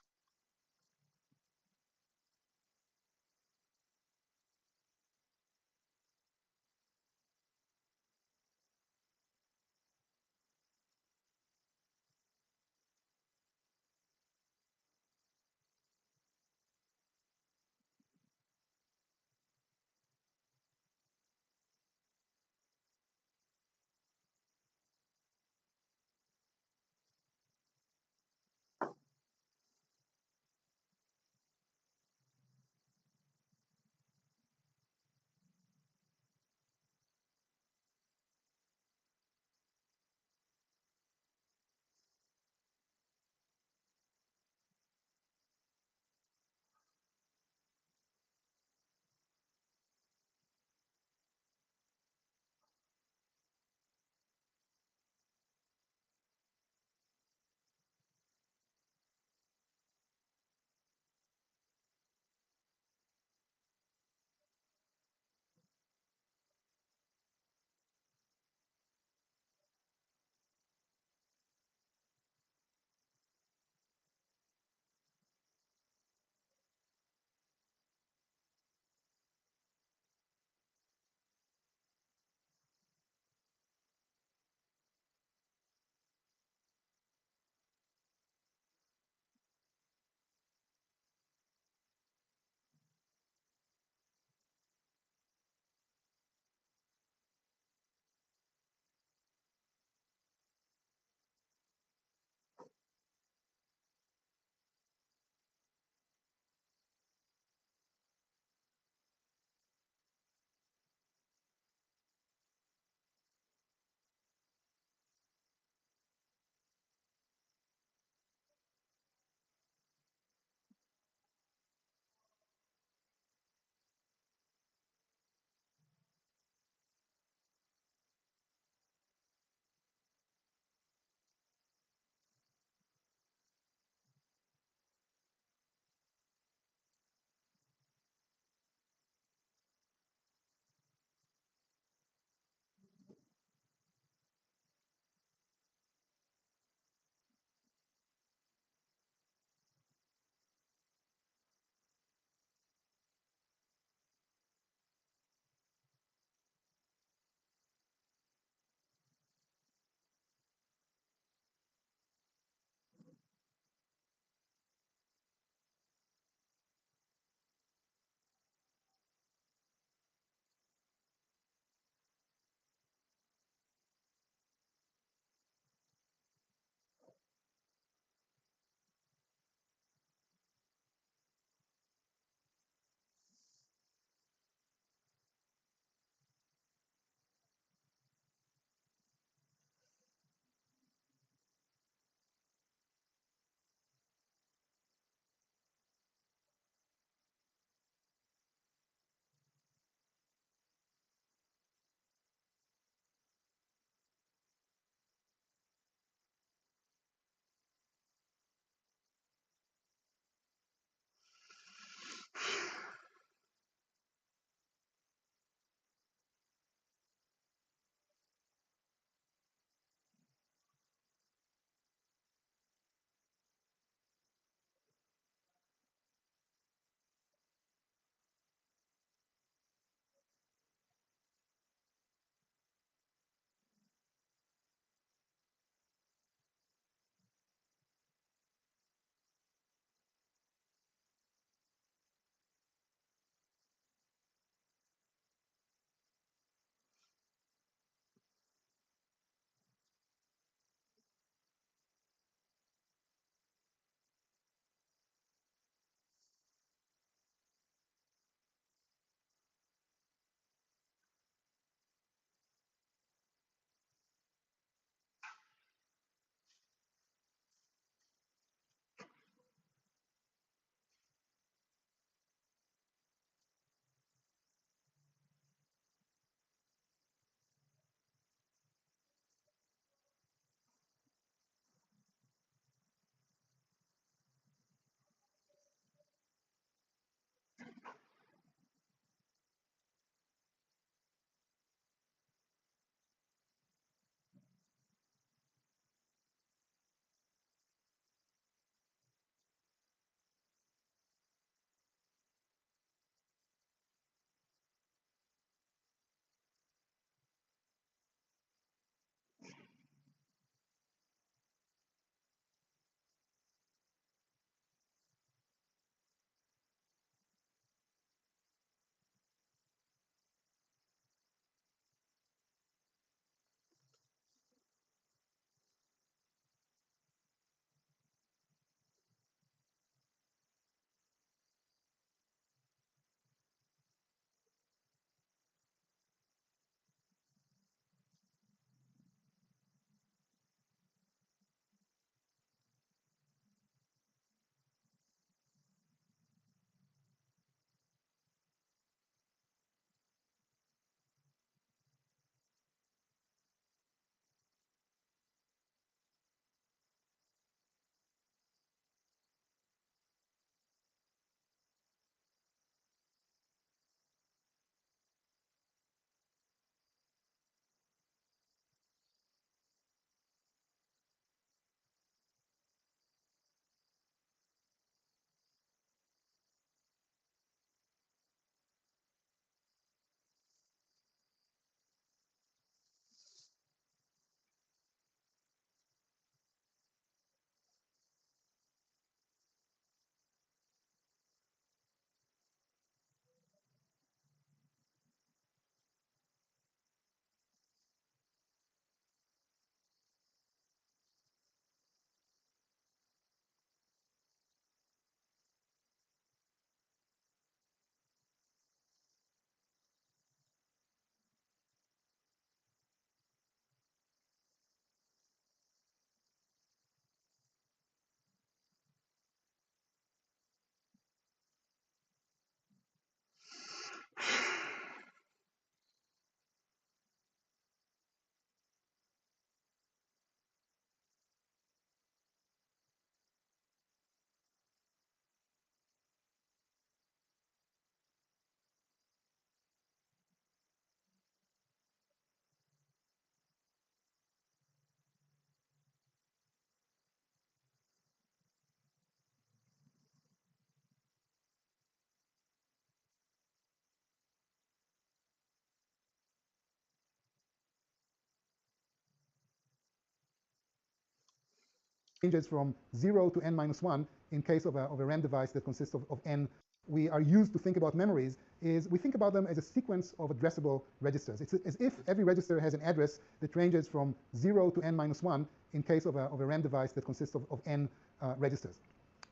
ranges from 0 to n minus 1 in case of a RAM device that consists of n. We are used to think about memories is we think about them as a sequence of addressable registers. It's as if every register has an address that ranges from 0 to n minus 1 in case of a RAM device that consists of n registers.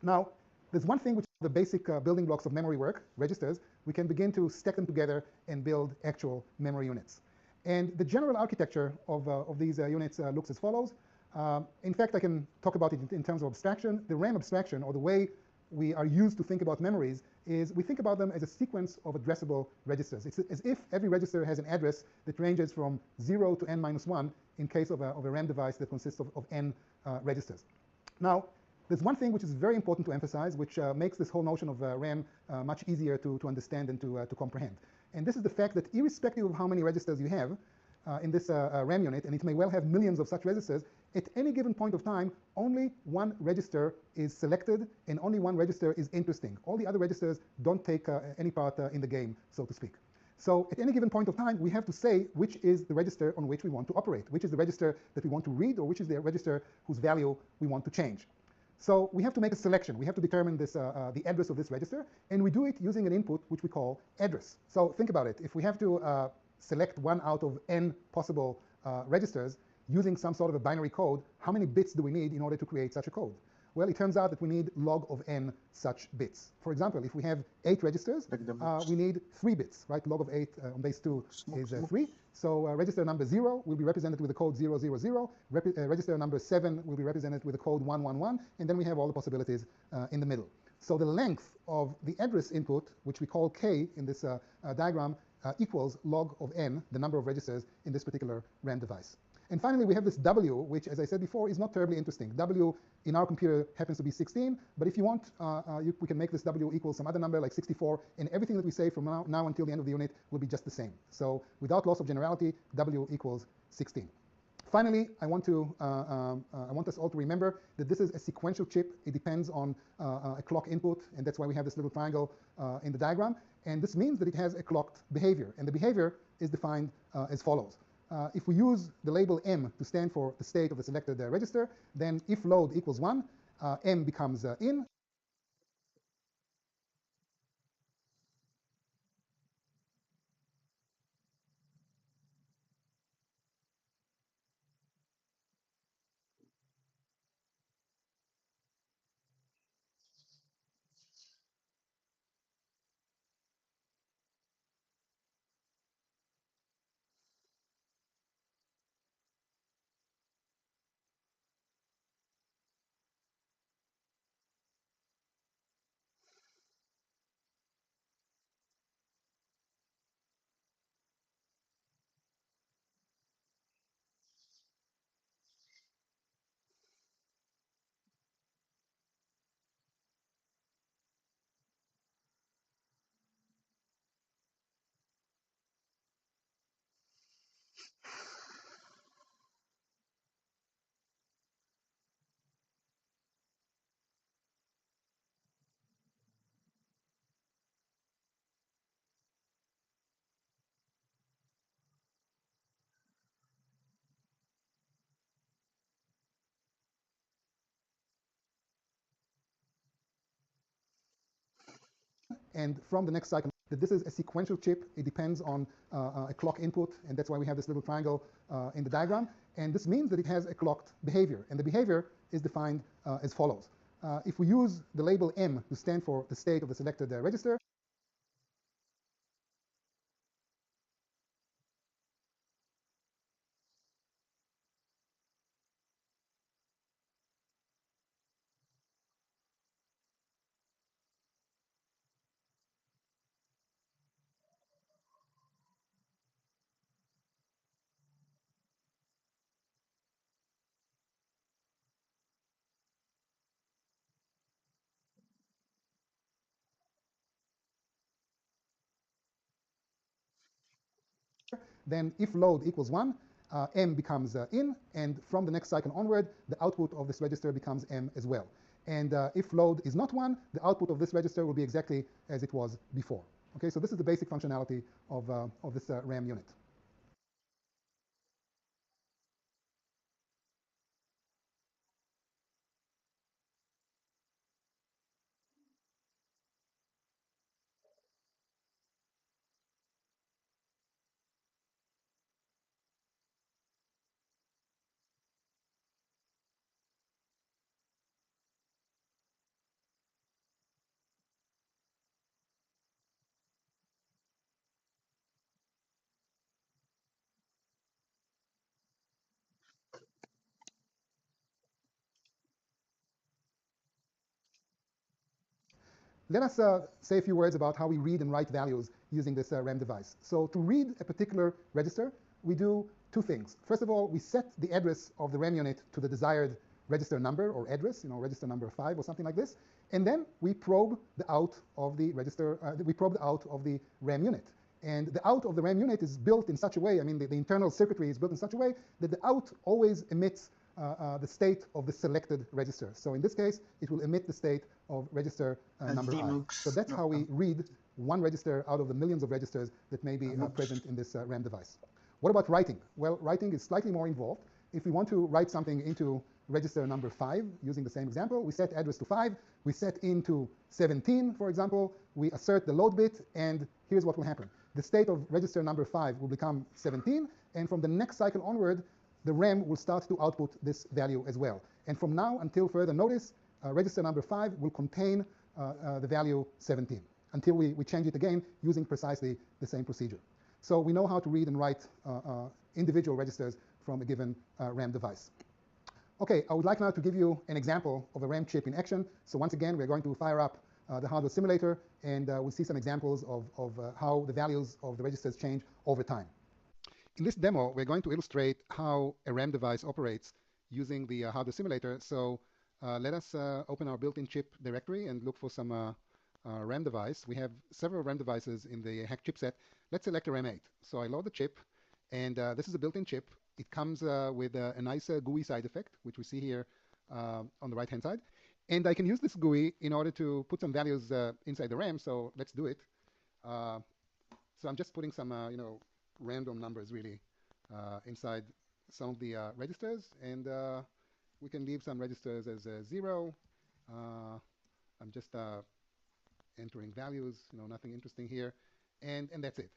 Now, there's one thing which is the basic building blocks of memory work, registers. We can begin to stack them together and build actual memory units. And the general architecture of these units looks as follows. In fact, I can talk about it in terms of abstraction. The RAM abstraction, or the way we are used to think about memories, is we think about them as a sequence of addressable registers. It's as if every register has an address that ranges from 0 to n minus 1 in case of a RAM device that consists of n registers. Now, there's one thing which is very important to emphasize, which makes this whole notion of RAM much easier to understand and to comprehend. And this is the fact that irrespective of how many registers you have in this RAM unit, and it may well have millions of such registers, at any given point of time, only one register is selected and only one register is interesting. All the other registers don't take any part in the game, so to speak. So at any given point of time, we have to say which is the register on which we want to operate, which is the register that we want to read, or which is the register whose value we want to change. So we have to make a selection. We have to determine this, the address of this register, and we do it using an input which we call address. So think about it. If we have to select one out of n possible registers using some sort of a binary code, how many bits do we need in order to create such a code? Well, it turns out that we need log of n such bits. For example, if we have 8 registers, we need 3 bits, right? Log of 8 on base 2 is 3. So register number 0 will be represented with the code 000. Register number 7 will be represented with the code 111, and then we have all the possibilities in the middle. So the length of the address input, which we call k in this diagram, equals log of n, the number of registers in this particular RAM device. And finally, we have this W, which, as I said before, is not terribly interesting. W in our computer happens to be 16, but if you want, we can make this W equal some other number like 64, and everything that we say from now until the end of the unit will be just the same. So without loss of generality, W equals 16. Finally, I want us all to remember that this is a sequential chip. It depends on a clock input, and that's why we have this little triangle in the diagram. And this means that it has a clocked behavior, and the behavior is defined as follows. If we use the label M to stand for the state of the selected register, then if load equals 1, M becomes in. And from the next cycle, that this is a sequential chip. It depends on a clock input, and that's why we have this little triangle in the diagram. And this means that it has a clocked behavior, and the behavior is defined as follows. If we use the label M to stand for the state of the selected register, then if load equals 1, M becomes in, and from the next cycle onward, the output of this register becomes M as well. And if load is not 1, the output of this register will be exactly as it was before. Okay, so this is the basic functionality of this RAM unit. Let us say a few words about how we read and write values using this RAM device. So to read a particular register, we do two things. First of all, we set the address of the RAM unit to the desired register number or address, register number 5 or something like this, and then we probe the out of the register, we probe the out of the RAM unit. And the out of the RAM unit is built in such a way, the internal circuitry is built in such a way that the out always emits the state of the selected register. So in this case, it will emit the state of register number I. So that's how we read one register out of the millions of registers that may be present in this RAM device. What about writing? Well, writing is slightly more involved. If we want to write something into register number 5, using the same example, we set address to 5, we set into 17, for example, we assert the load bit, and here's what will happen. The state of register number 5 will become 17, and from the next cycle onward, the RAM will start to output this value as well. And from now until further notice, register number 5 will contain the value 17 until we change it again using precisely the same procedure. So we know how to read and write individual registers from a given RAM device. Okay, I would like now to give you an example of a RAM chip in action. So once again, we're going to fire up the hardware simulator, and we'll see some examples of how the values of the registers change over time. In this demo, we're going to illustrate how a RAM device operates using the hardware simulator. So let us open our built-in chip directory and look for some RAM device. We have several RAM devices in the hack chipset. Let's select a RAM8. So I load the chip, and this is a built-in chip. It comes with a nice GUI side effect, which we see here on the right-hand side. And I can use this GUI in order to put some values inside the RAM, so let's do it. So I'm just putting some random numbers, really, inside some of the registers. And we can leave some registers as 0. I'm just entering values, nothing interesting here. And that's it.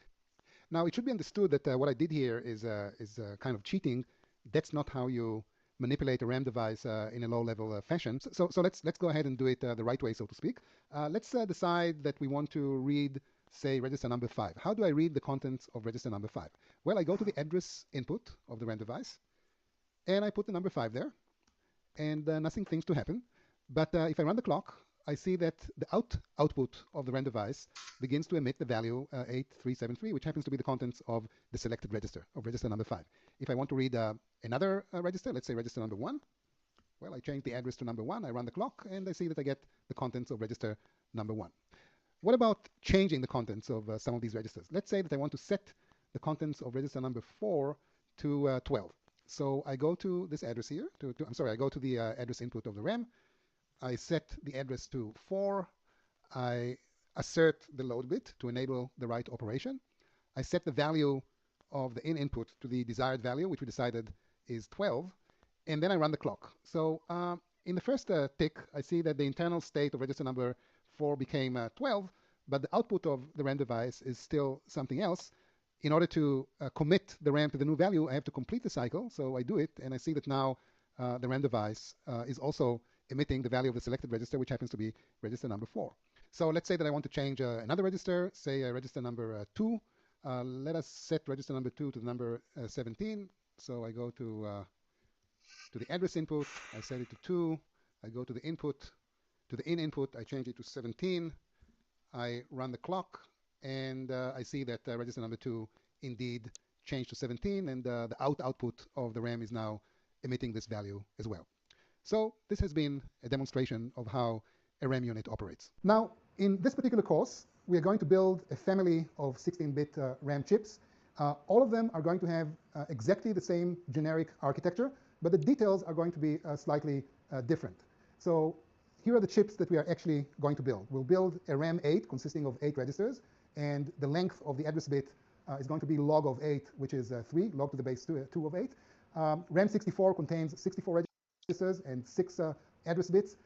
Now, it should be understood that what I did here is kind of cheating. That's not how you manipulate a RAM device in a low-level fashion. So let's go ahead and do it the right way, so to speak. Let's decide that we want to read, say, register number 5. How do I read the contents of register number 5? Well, I go to the address input of the RAM device, and I put the number 5 there, and nothing seems to happen. But if I run the clock, I see that the output of the RAM device begins to emit the value 8373, which happens to be the contents of the selected register, of register number 5. If I want to read another register, let's say register number 1, well, I change the address to number 1, I run the clock, and I see that I get the contents of register number 1. What about changing the contents of some of these registers? Let's say that I want to set the contents of register number 4 to 12. So I go to this address here, I go to the address input of the RAM. I set the address to 4. I assert the load bit to enable the write operation. I set the value of the in input to the desired value, which we decided is 12, and then I run the clock. So in the first tick, I see that the internal state of register number 4 became 12, but the output of the RAM device is still something else. In order to commit the RAM to the new value, I have to complete the cycle. So I do it, and I see that now the RAM device is also emitting the value of the selected register, which happens to be register number 4. So let's say that I want to change another register, say register number 2. Let us set register number 2 to the number 17. So I go to the address input, I set it to 2. I go to the input, to the in input, I change it to 17. I run the clock, and I see that register number 2 indeed changed to 17, and the output of the RAM is now emitting this value as well. So this has been a demonstration of how a RAM unit operates. Now, in this particular course, we are going to build a family of 16-bit RAM chips. All of them are going to have exactly the same generic architecture, but the details are going to be slightly different. So here are the chips that we are actually going to build. We'll build a RAM8 consisting of 8 registers, and the length of the address bit is going to be log of 8, which is 3, log to the base 2 of 8. RAM64 contains 64 registers and 6 address bits.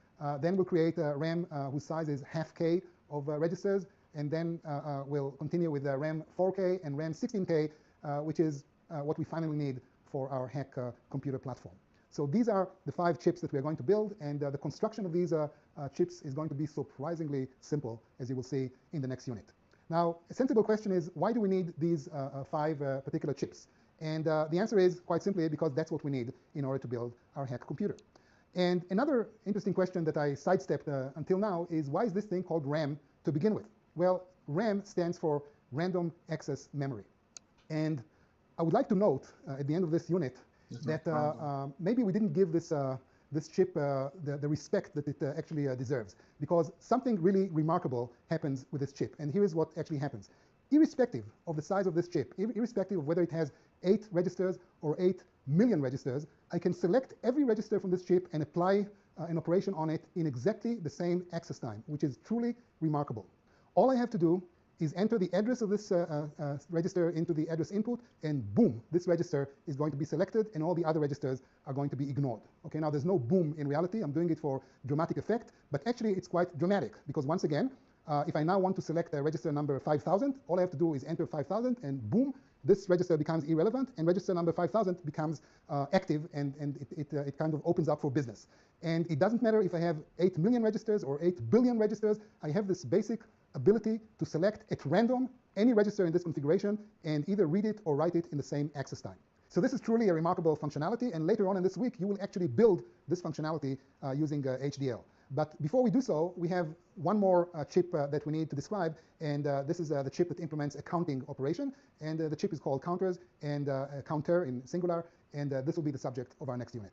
Then we'll create a RAM whose size is half K of registers, and then we'll continue with RAM 4K and RAM 16K, which is what we finally need for our hack computer platform. So these are the 5 chips that we are going to build, and the construction of these chips is going to be surprisingly simple, as you will see in the next unit. Now, a sensible question is, why do we need these 5 particular chips? And the answer is quite simply because that's what we need in order to build our hack computer. And another interesting question that I sidestepped until now is, why is this thing called RAM to begin with? Well, RAM stands for Random Access Memory. And I would like to note at the end of this unit that maybe we didn't give this chip the respect that it actually deserves, because something really remarkable happens with this chip. And here is what actually happens. Irrespective of the size of this chip, irrespective of whether it has 8 registers or 8 million registers, I can select every register from this chip and apply an operation on it in exactly the same access time, which is truly remarkable. All I have to do is enter the address of this register into the address input, and boom, this register is going to be selected, and all the other registers are going to be ignored. Okay, now there's no boom in reality. I'm doing it for dramatic effect, but actually it's quite dramatic, because once again, if I now want to select a register number 5000, all I have to do is enter 5000, and boom, this register becomes irrelevant, and register number 5000 becomes active, and it kind of opens up for business. And it doesn't matter if I have 8 million registers or 8 billion registers. I have this basic ability to select at random any register in this configuration and either read it or write it in the same access time. So this is truly a remarkable functionality, and later on in this week you will actually build this functionality using HDL. But before we do so, we have one more chip that we need to describe, and this is the chip that implements a counting operation, and the chip is called counters, and counter in singular, and this will be the subject of our next unit.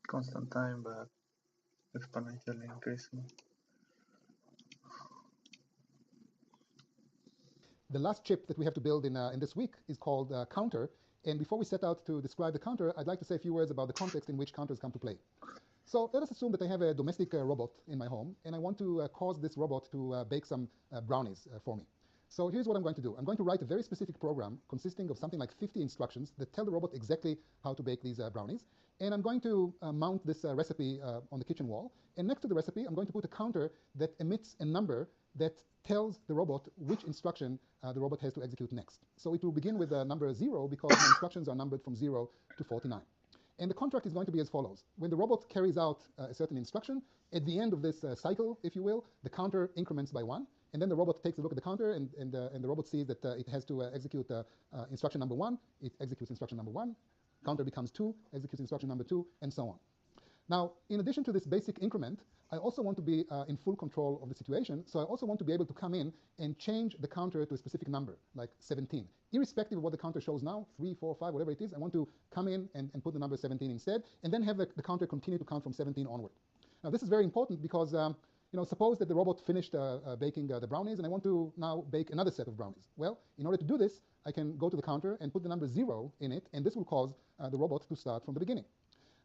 Constant time, but exponentially increasing. The last chip that we have to build in this week is called counter. And before we set out to describe the counter, I'd like to say a few words about the context in which counters come to play. So let us assume that I have a domestic robot in my home, and I want to cause this robot to bake some brownies for me. So here's what I'm going to do. I'm going to write a very specific program consisting of something like 50 instructions that tell the robot exactly how to bake these brownies. And I'm going to mount this recipe on the kitchen wall. And next to the recipe, I'm going to put a counter that emits a number that tells the robot which instruction the robot has to execute next. So it will begin with number 0 because my instructions are numbered from 0 to 49. And the contract is going to be as follows. When the robot carries out a certain instruction, at the end of this cycle, if you will, the counter increments by 1. And then the robot takes a look at the counter, and the robot sees that it has to execute instruction number 1. It executes instruction number 1. Counter becomes 2, executes instruction number 2, and so on. Now, in addition to this basic increment, I also want to be in full control of the situation. So I also want to be able to come in and change the counter to a specific number, like 17. Irrespective of what the counter shows now, 3, 4, 5, whatever it is, I want to come in and put the number 17 instead, and then have the counter continue to count from 17 onward. Now, this is very important because suppose that the robot finished baking the brownies, and I want to now bake another set of brownies. Well, in order to do this, I can go to the counter and put the number 0 in it, and this will cause the robot to start from the beginning.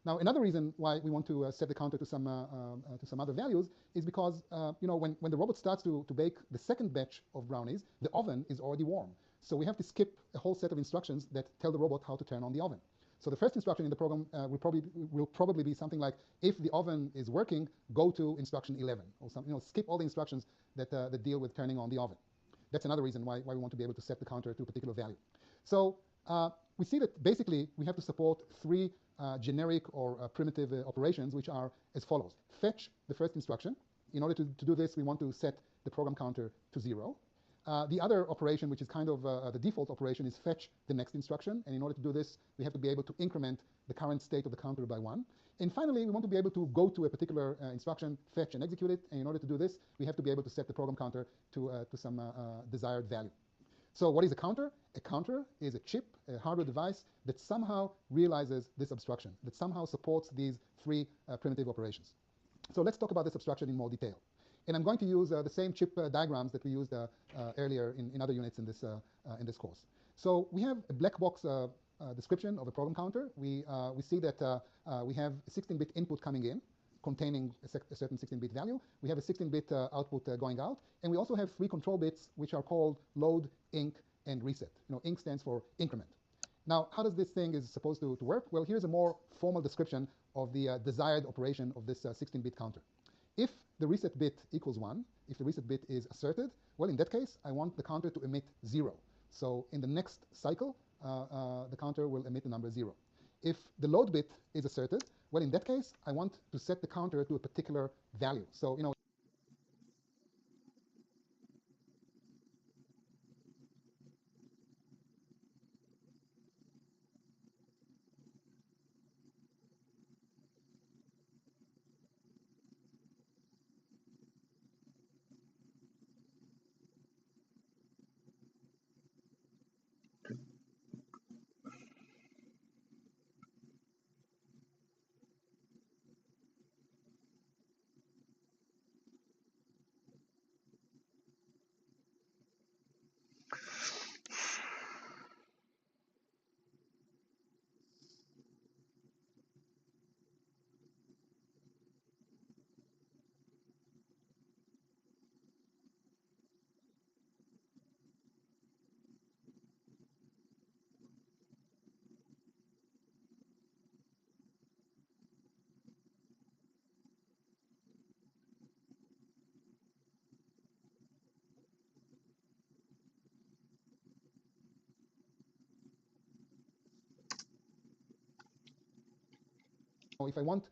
Now, another reason why we want to set the counter to some other values is because when the robot starts to bake the second batch of brownies, the oven is already warm. So we have to skip a whole set of instructions that tell the robot how to turn on the oven. So the first instruction in the program will probably be something like, if the oven is working, go to instruction 11, or something. Skip all the instructions that deal with turning on the oven. That's another reason why we want to be able to set the counter to a particular value. So we see that basically we have to support 3 generic or primitive operations, which are as follows. Fetch the first instruction. In order to do this, we want to set the program counter to 0. The other operation, which is kind of the default operation, is fetch the next instruction. And in order to do this, we have to be able to increment the current state of the counter by 1. And finally, we want to be able to go to a particular instruction, fetch and execute it. And in order to do this, we have to be able to set the program counter to some desired value. So what is a counter? A counter is a chip, a hardware device that somehow realizes this abstraction, that somehow supports these 3 primitive operations. So let's talk about this abstraction in more detail. And I'm going to use the same chip diagrams that we used earlier in other units in this course. So we have a black box description of a program counter. We see that we have a 16-bit input coming in, containing a certain 16-bit value. We have a 16-bit output going out, and we also have 3 control bits, which are called load, inc, and reset. Inc stands for increment. Now, how does this thing is supposed to work? Well, here's a more formal description of the desired operation of this 16-bit counter. If the reset bit equals 1, if the reset bit is asserted, well, in that case, I want the counter to emit 0. So in the next cycle, the counter will emit the number 0. If the load bit is asserted, well, in that case, I want to set the counter to a particular value. So, if I want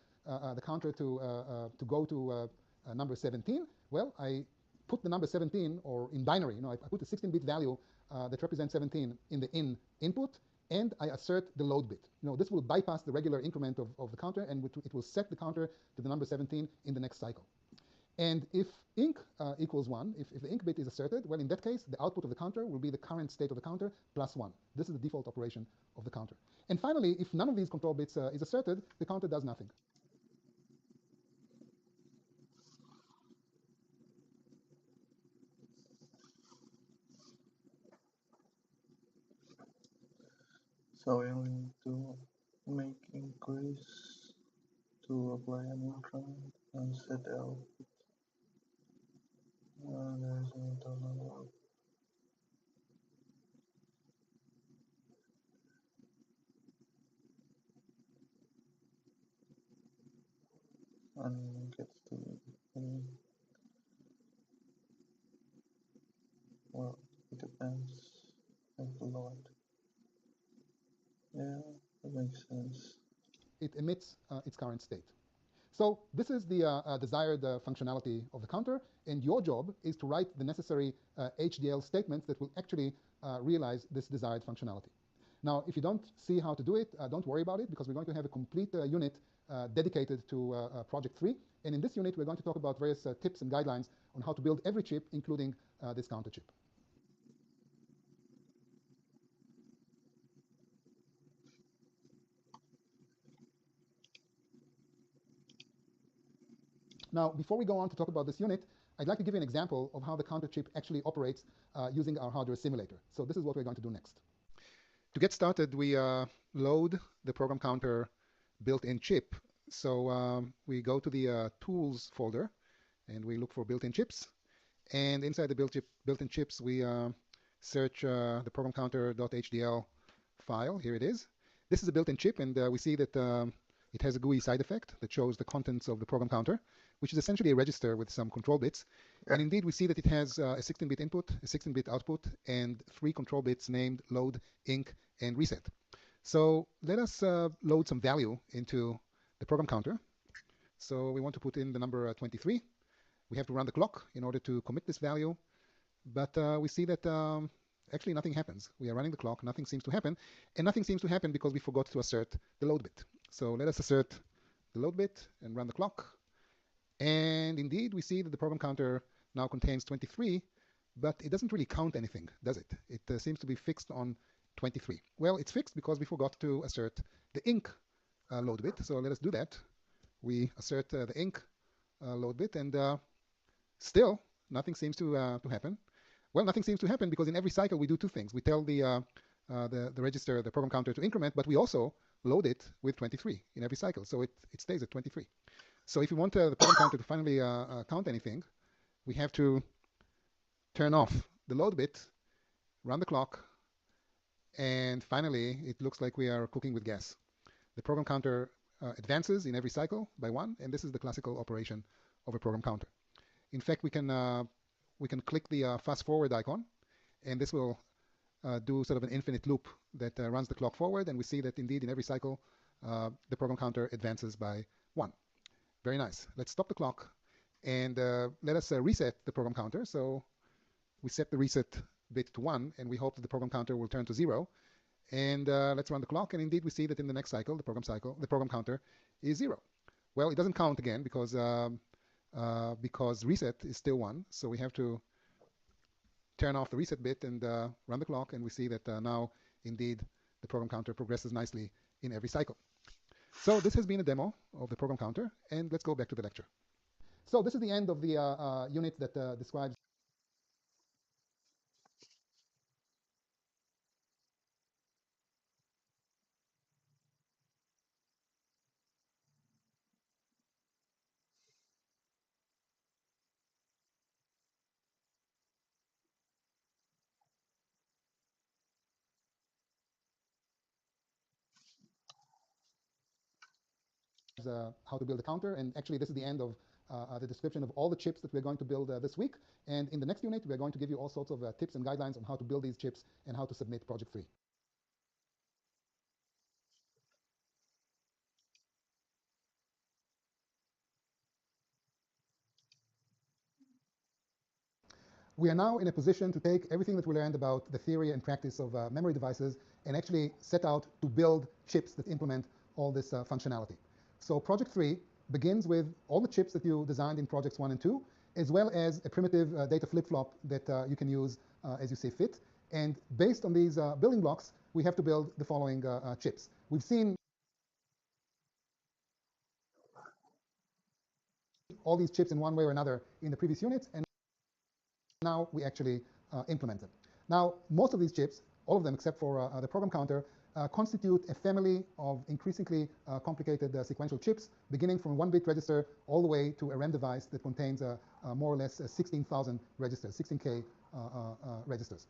the counter to go to number 17, well, I put the number 17, or in binary, I put a 16-bit value that represents 17 in the input, and I assert the load bit. This will bypass the regular increment of the counter, and it will set the counter to the number 17 in the next cycle. And if inc equals 1, if the inc bit is asserted, well, in that case, the output of the counter will be the current state of the counter plus 1. This is the default operation of the counter. And finally, if none of these control bits is asserted, the counter does nothing. So we need to make increase to apply an increment and set the output. There's an internal and gets to any, well, it depends on the load. Yeah, that makes sense. It emits its current state. So this is the desired functionality of the counter, and your job is to write the necessary HDL statements that will actually realize this desired functionality. Now, if you don't see how to do it, don't worry about it, because we're going to have a complete unit dedicated to Project 3. And in this unit, we're going to talk about various tips and guidelines on how to build every chip, including this counter chip. Now, before we go on to talk about this unit, I'd like to give you an example of how the counter chip actually operates using our hardware simulator. So this is what we're going to do next. To get started, we load the program counter built-in chip. So we go to the tools folder and we look for built-in chips. And inside the built-in chips, we search the program counter.hdl file. Here it is. This is a built-in chip, and we see that it has a GUI side effect that shows the contents of the program counter, which is essentially a register with some control bits. Yeah. And indeed, we see that it has a 16-bit input, a 16-bit output, and 3 control bits named load, inc, and reset. So let us load some value into the program counter. So we want to put in the number 23. We have to run the clock in order to commit this value. But we see that actually nothing happens. We are running the clock, nothing seems to happen. And nothing seems to happen because we forgot to assert the load bit. So let us assert the load bit and run the clock. And indeed, we see that the program counter now contains 23, but it doesn't really count anything, does it? It seems to be fixed on 23. Well, it's fixed because we forgot to assert the inc load bit. So let us do that. We assert the inc load bit, and still nothing seems to happen. Well, nothing seems to happen because in every cycle we do two things. We tell the register, the program counter, to increment, but we also load it with 23 in every cycle, so it stays at 23. So if you want the program counter to finally count anything, we have to turn off the load bit, run the clock, and finally it looks like we are cooking with gas. The program counter advances in every cycle by 1, and this is the classical operation of a program counter. In fact, we can click the fast forward icon, and this will do sort of an infinite loop that runs the clock forward, and we see that indeed in every cycle the program counter advances by 1. Very nice. Let's stop the clock and let us reset the program counter. So we set the reset bit to 1, and we hope that the program counter will turn to 0. And let's run the clock, and indeed we see that in the next cycle, the program counter is 0. Well, it doesn't count again because reset is still 1. So we have to turn off the reset bit and run the clock, and we see that now indeed the program counter progresses nicely in every cycle. So this has been a demo of the program counter, and let's go back to the lecture. So this is the end of the unit that describes how to build a counter, and actually this is the end of the description of all the chips that we're going to build this week. And in the next unit, we're going to give you all sorts of tips and guidelines on how to build these chips and how to submit Project 3. We are now in a position to take everything that we learned about the theory and practice of memory devices and actually set out to build chips that implement all this functionality. So Project 3 begins with all the chips that you designed in Projects 1 and 2, as well as a primitive data flip-flop that you can use as you see fit. And based on these building blocks, we have to build the following chips. We've seen all these chips in one way or another in the previous units, and now we actually implement them. Now, most of these chips, all of them except for the program counter, constitute a family of increasingly complicated sequential chips, beginning from a 1-bit register all the way to a RAM device that contains more or less 16,000 registers, 16K registers.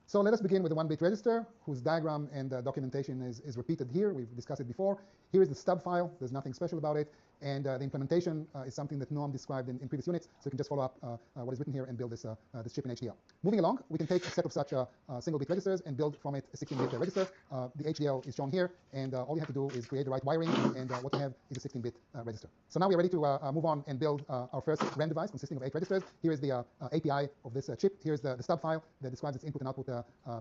So let us begin with the 1-bit register, whose diagram and documentation is repeated here. We've discussed it before. Here is the stub file. There's nothing special about it. and the implementation is something that Noam described in previous units, so you can just follow up what is written here and build this chip in HDL. Moving along, we can take a set of such single bit registers and build from it a 16-bit register. The HDL is shown here, and all you have to do is create the right wiring, and what you have is a 16-bit register. So now we are ready to move on and build our first RAM device consisting of 8 registers. Here is the API of this chip. Here's the stub file that describes its input and output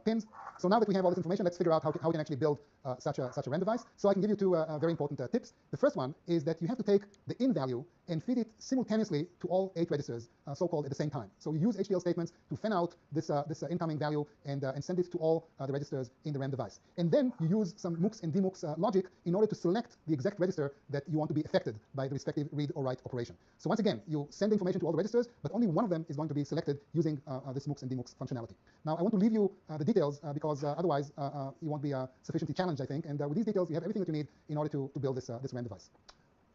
pins. So now that we have all this information, let's figure out how we can actually build such a RAM device. So I can give you two very important tips. The first one is that you have to take the in value and feed it simultaneously to all 8 registers, so-called at the same time. So you use HDL statements to fan out this incoming value and send it to all the registers in the RAM device. And then you use some MUX and DMUX logic in order to select the exact register that you want to be affected by the respective read or write operation. So once again, you send the information to all the registers, but only one of them is going to be selected using this MUX and DMUX functionality. Now I want to leave you the details because otherwise you won't be sufficiently challenged, I think. And with these details, you have everything that you need in order to build this RAM device.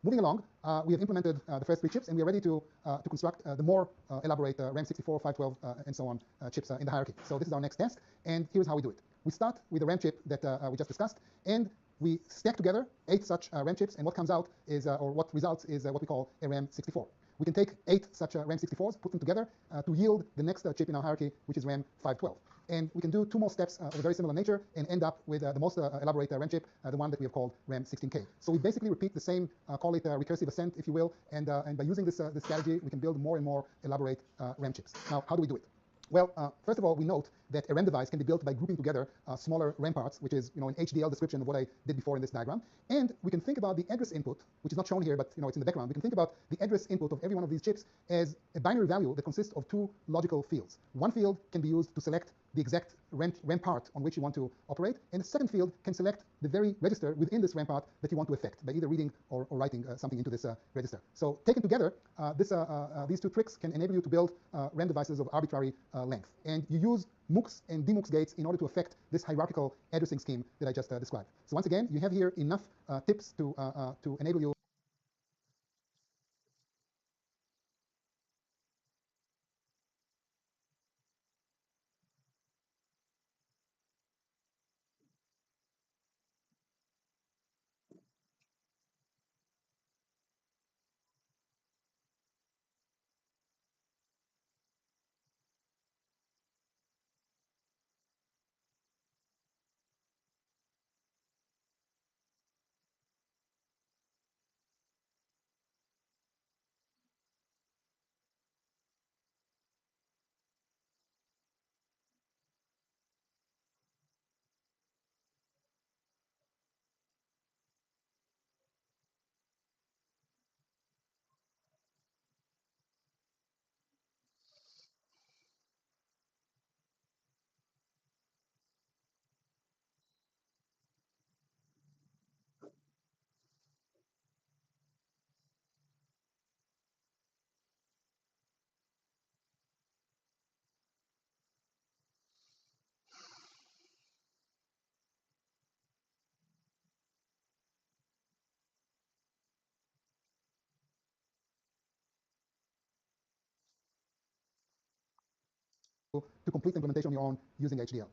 Moving along, we have implemented the first 3 chips, and we are ready to construct the more elaborate RAM 64, 512, and so on chips in the hierarchy. So this is our next task, and here's how we do it. We start with the RAM chip that we just discussed, and we stack together 8 such RAM chips, and what comes out is, or what results is what we call a RAM 64. We can take 8 such RAM 64s, put them together to yield the next chip in our hierarchy, which is RAM 512. And we can do 2 more steps of a very similar nature and end up with the most elaborate RAM chip, the one that we have called RAM 16K. So we basically repeat the same, call it recursive ascent, if you will, and by using this strategy, we can build more and more elaborate RAM chips. Now, how do we do it? Well, first of all, we note that a RAM device can be built by grouping together smaller RAM parts, which is, an HDL description of what I did before in this diagram. And we can think about the address input, which is not shown here, but it's in the background. We can think about the address input of every one of these chips as a binary value that consists of 2 logical fields. One field can be used to select the exact RAM part on which you want to operate, and the second field can select the very register within this RAM part that you want to affect by either reading or writing something into this register. So taken together, these 2 tricks can enable you to build RAM devices of arbitrary length. And you use MUX and DMUX gates in order to affect this hierarchical addressing scheme that I just described. So once again, you have here enough tips to enable you to complete the implementation on your own using HDL.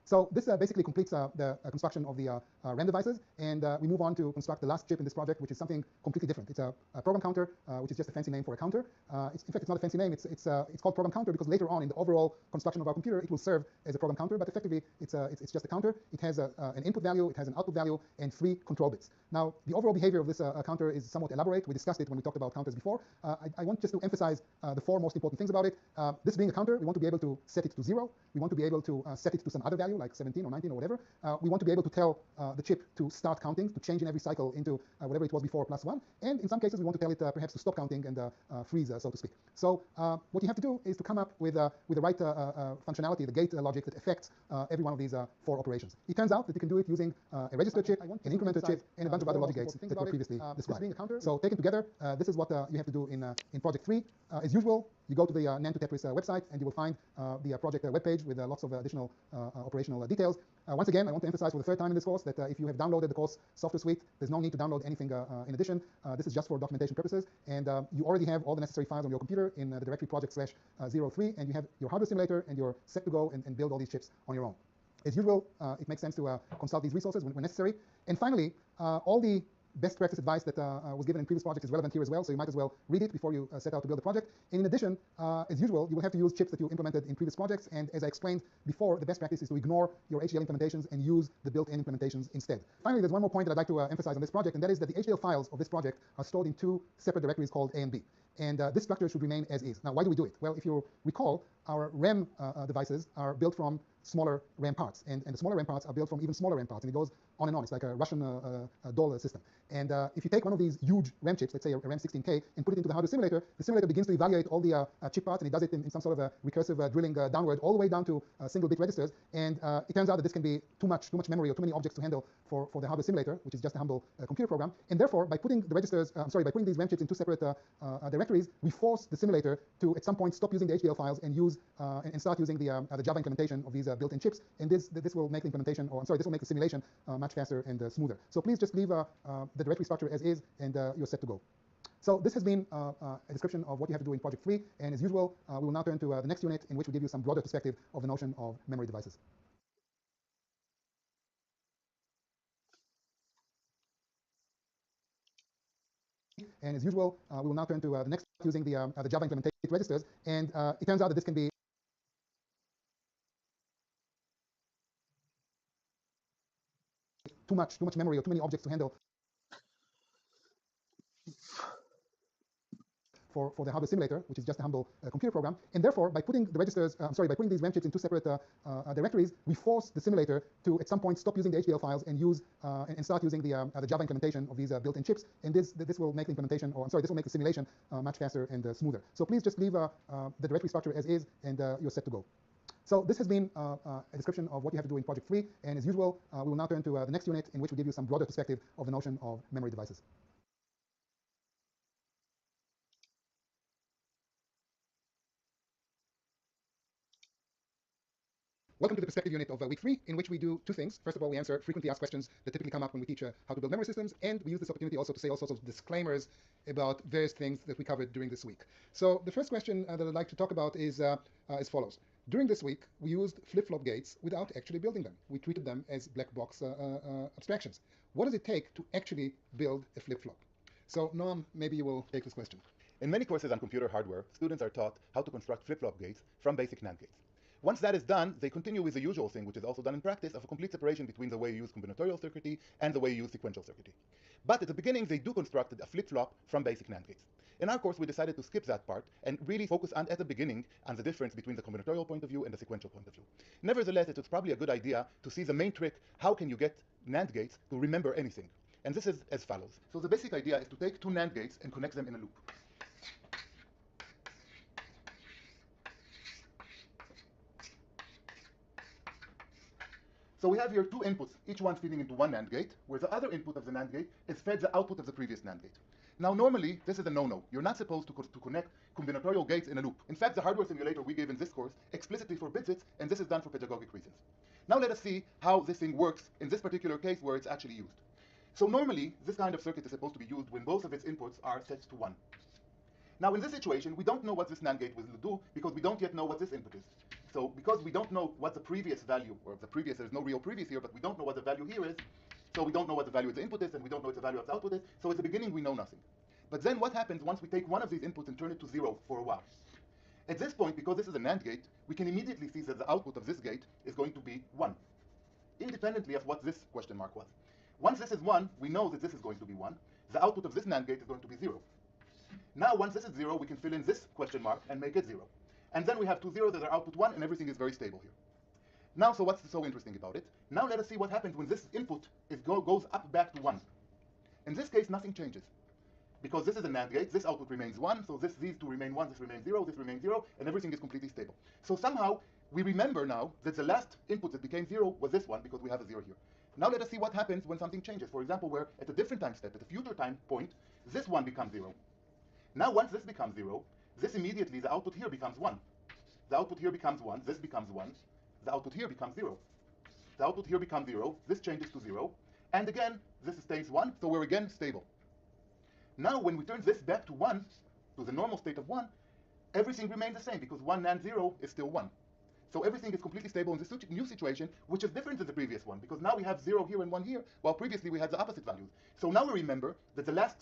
So this basically completes the construction of the RAM devices, and we move on to construct the last chip in this project, which is something completely different. It's a program counter, which is just a fancy name for a counter. In fact, it's not a fancy name. It's called program counter because later on in the overall construction of our computer, it will serve as a program counter, but effectively it's just a counter. It has an input value, it has an output value, and 3 control bits. Now, the overall behavior of this counter is somewhat elaborate. We discussed it when we talked about counters before. I want just to emphasize the 4 most important things about it. This being a counter, we want to be able to set it to 0. We want to be able to set it to some other value, like 17 or 19 or whatever. We want to be able to tell the chip to start counting, to change in every cycle into whatever it was before plus 1. And in some cases, we want to tell it perhaps to stop counting and freeze, so to speak. So what you have to do is to come up with the right functionality, the gate logic that affects every one of these 4 operations. It turns out that you can do it using a register chip, an incrementer chip, and a bunch of other logic gates that were previously described. So taken together, this is what you have to do in Project 3. As usual, you go to the NAND to Tetris website, and you will find the project webpage with lots of additional operational details. Once again, I want to emphasize for the 3rd time in this course that if you have downloaded the course software suite, there's no need to download anything in addition. This is just for documentation purposes, and you already have all the necessary files on your computer in the directory project/03, and you have your hardware simulator, and you're set to go and build all these chips on your own. As usual, it makes sense to consult these resources when necessary. And finally, all the best practice advice that was given in previous projects is relevant here as well, so you might as well read it before you set out to build a project. And in addition, as usual, you will have to use chips that you implemented in previous projects, and as I explained before, the best practice is to ignore your HDL implementations and use the built-in implementations instead. Finally, there's one more point that I'd like to emphasize on this project, and that is that the HDL files of this project are stored in two separate directories called A and B. And this structure should remain as is. Now, why do we do it? Well, if you recall, our RAM devices are built from smaller RAM parts, and the smaller RAM parts are built from even smaller RAM parts, and it goes on and on. It's like a Russian doll system. And if you take one of these huge RAM chips, let's say a RAM 16K, and put it into the hardware simulator, the simulator begins to evaluate all the chip parts, and it does it in some sort of a recursive drilling downward all the way down to single bit registers. And it turns out that this can be too much memory or too many objects to handle for the hardware simulator, which is just a humble computer program. And therefore, by putting the registers, by putting these RAM chips in two separate directories, we force the simulator to at some point stop using the HDL files and use and start using the Java implementation of these built-in chips. And this will make the implementation, this will make the simulation much faster and smoother. So please just leave the directory structure as is, and you're set to go. So this has been a description of what you have to do in Project 3. And as usual, we will now turn to the next unit, in which we give you some broader perspective of the notion of memory devices. And as usual, we will now turn to the next using the Java implementation registers. And it turns out that this can be too much memory or too many objects to handle for the hardware simulator, which is just a humble computer program. And therefore, by putting the registers, by putting these RAM chips in two separate directories, we force the simulator to at some point stop using the HDL files and use and start using the Java implementation of these built-in chips. And this will make the implementation, this will make the simulation much faster and smoother. So please just leave the directory structure as is, and you're set to go. So this has been a description of what you have to do in Project 3. And as usual, we will now turn to the next unit, in which we give you some broader perspective of the notion of memory devices. Welcome to the perspective unit of week 3, in which we do two things. First of all, we answer frequently asked questions that typically come up when we teach how to build memory systems, and we use this opportunity also to say all sorts of disclaimers about various things that we covered during this week. So the first question that I'd like to talk about is as follows. During this week, we used flip-flop gates without actually building them. We treated them as black box abstractions. What does it take to actually build a flip-flop? So Noam, maybe you will take this question. In many courses on computer hardware, students are taught how to construct flip-flop gates from basic NAND gates. Once that is done, they continue with the usual thing, which is also done in practice, of a complete separation between the way you use combinatorial circuitry and the way you use sequential circuitry. But at the beginning, they do construct a flip-flop from basic NAND gates. In our course, we decided to skip that part and really focus on, at the beginning, on the difference between the combinatorial point of view and the sequential point of view. Nevertheless, it was probably a good idea to see the main trick: how can you get NAND gates to remember anything? And this is as follows. So the basic idea is to take two NAND gates and connect them in a loop. So we have here two inputs, each one feeding into one NAND gate, where the other input of the NAND gate is fed the output of the previous NAND gate. Now, normally, this is a no-no. You're not supposed to connect combinatorial gates in a loop. In fact, the hardware simulator we gave in this course explicitly forbids it, and this is done for pedagogic reasons. Now let us see how this thing works in this particular case where it's actually used. So normally, this kind of circuit is supposed to be used when both of its inputs are set to 1. Now, in this situation, we don't know what this NAND gate will do, because we don't yet know what this input is. So because we don't know what the previous value, or the previous, there's no real previous here, but we don't know what the value here is, so we don't know what the value of the input is, and we don't know what the value of the output is, so at the beginning we know nothing. But then what happens once we take one of these inputs and turn it to 0 for a while? At this point, because this is a NAND gate, we can immediately see that the output of this gate is going to be 1, independently of what this question mark was. Once this is 1, we know that this is going to be 1. The output of this NAND gate is going to be 0. Now, once this is 0, we can fill in this question mark and make it 0. And then we have two zeros that are output 1, and everything is very stable here. Now, so what's so interesting about it? Now let us see what happens when this input goes up back to 1. In this case, nothing changes. Because this is a NAND gate, this output remains 1, so these two remain 1, this remains 0, this remains 0, and everything is completely stable. So somehow, we remember now that the last input that became 0 was this one, because we have a 0 here. Now let us see what happens when something changes. For example, where at a different time step, at a future time point, this one becomes 0. Now once this becomes 0, this immediately, the output here becomes 1. The output here becomes 1, this becomes 1, the output here becomes 0. The output here becomes 0, this changes to 0, and again, this stays 1, so we're again stable. Now when we turn this back to 1, to the normal state of 1, everything remains the same, because 1 and 0 is still 1. So everything is completely stable in this new situation, which is different than the previous one, because now we have 0 here and 1 here, while previously we had the opposite values. So now we remember that the last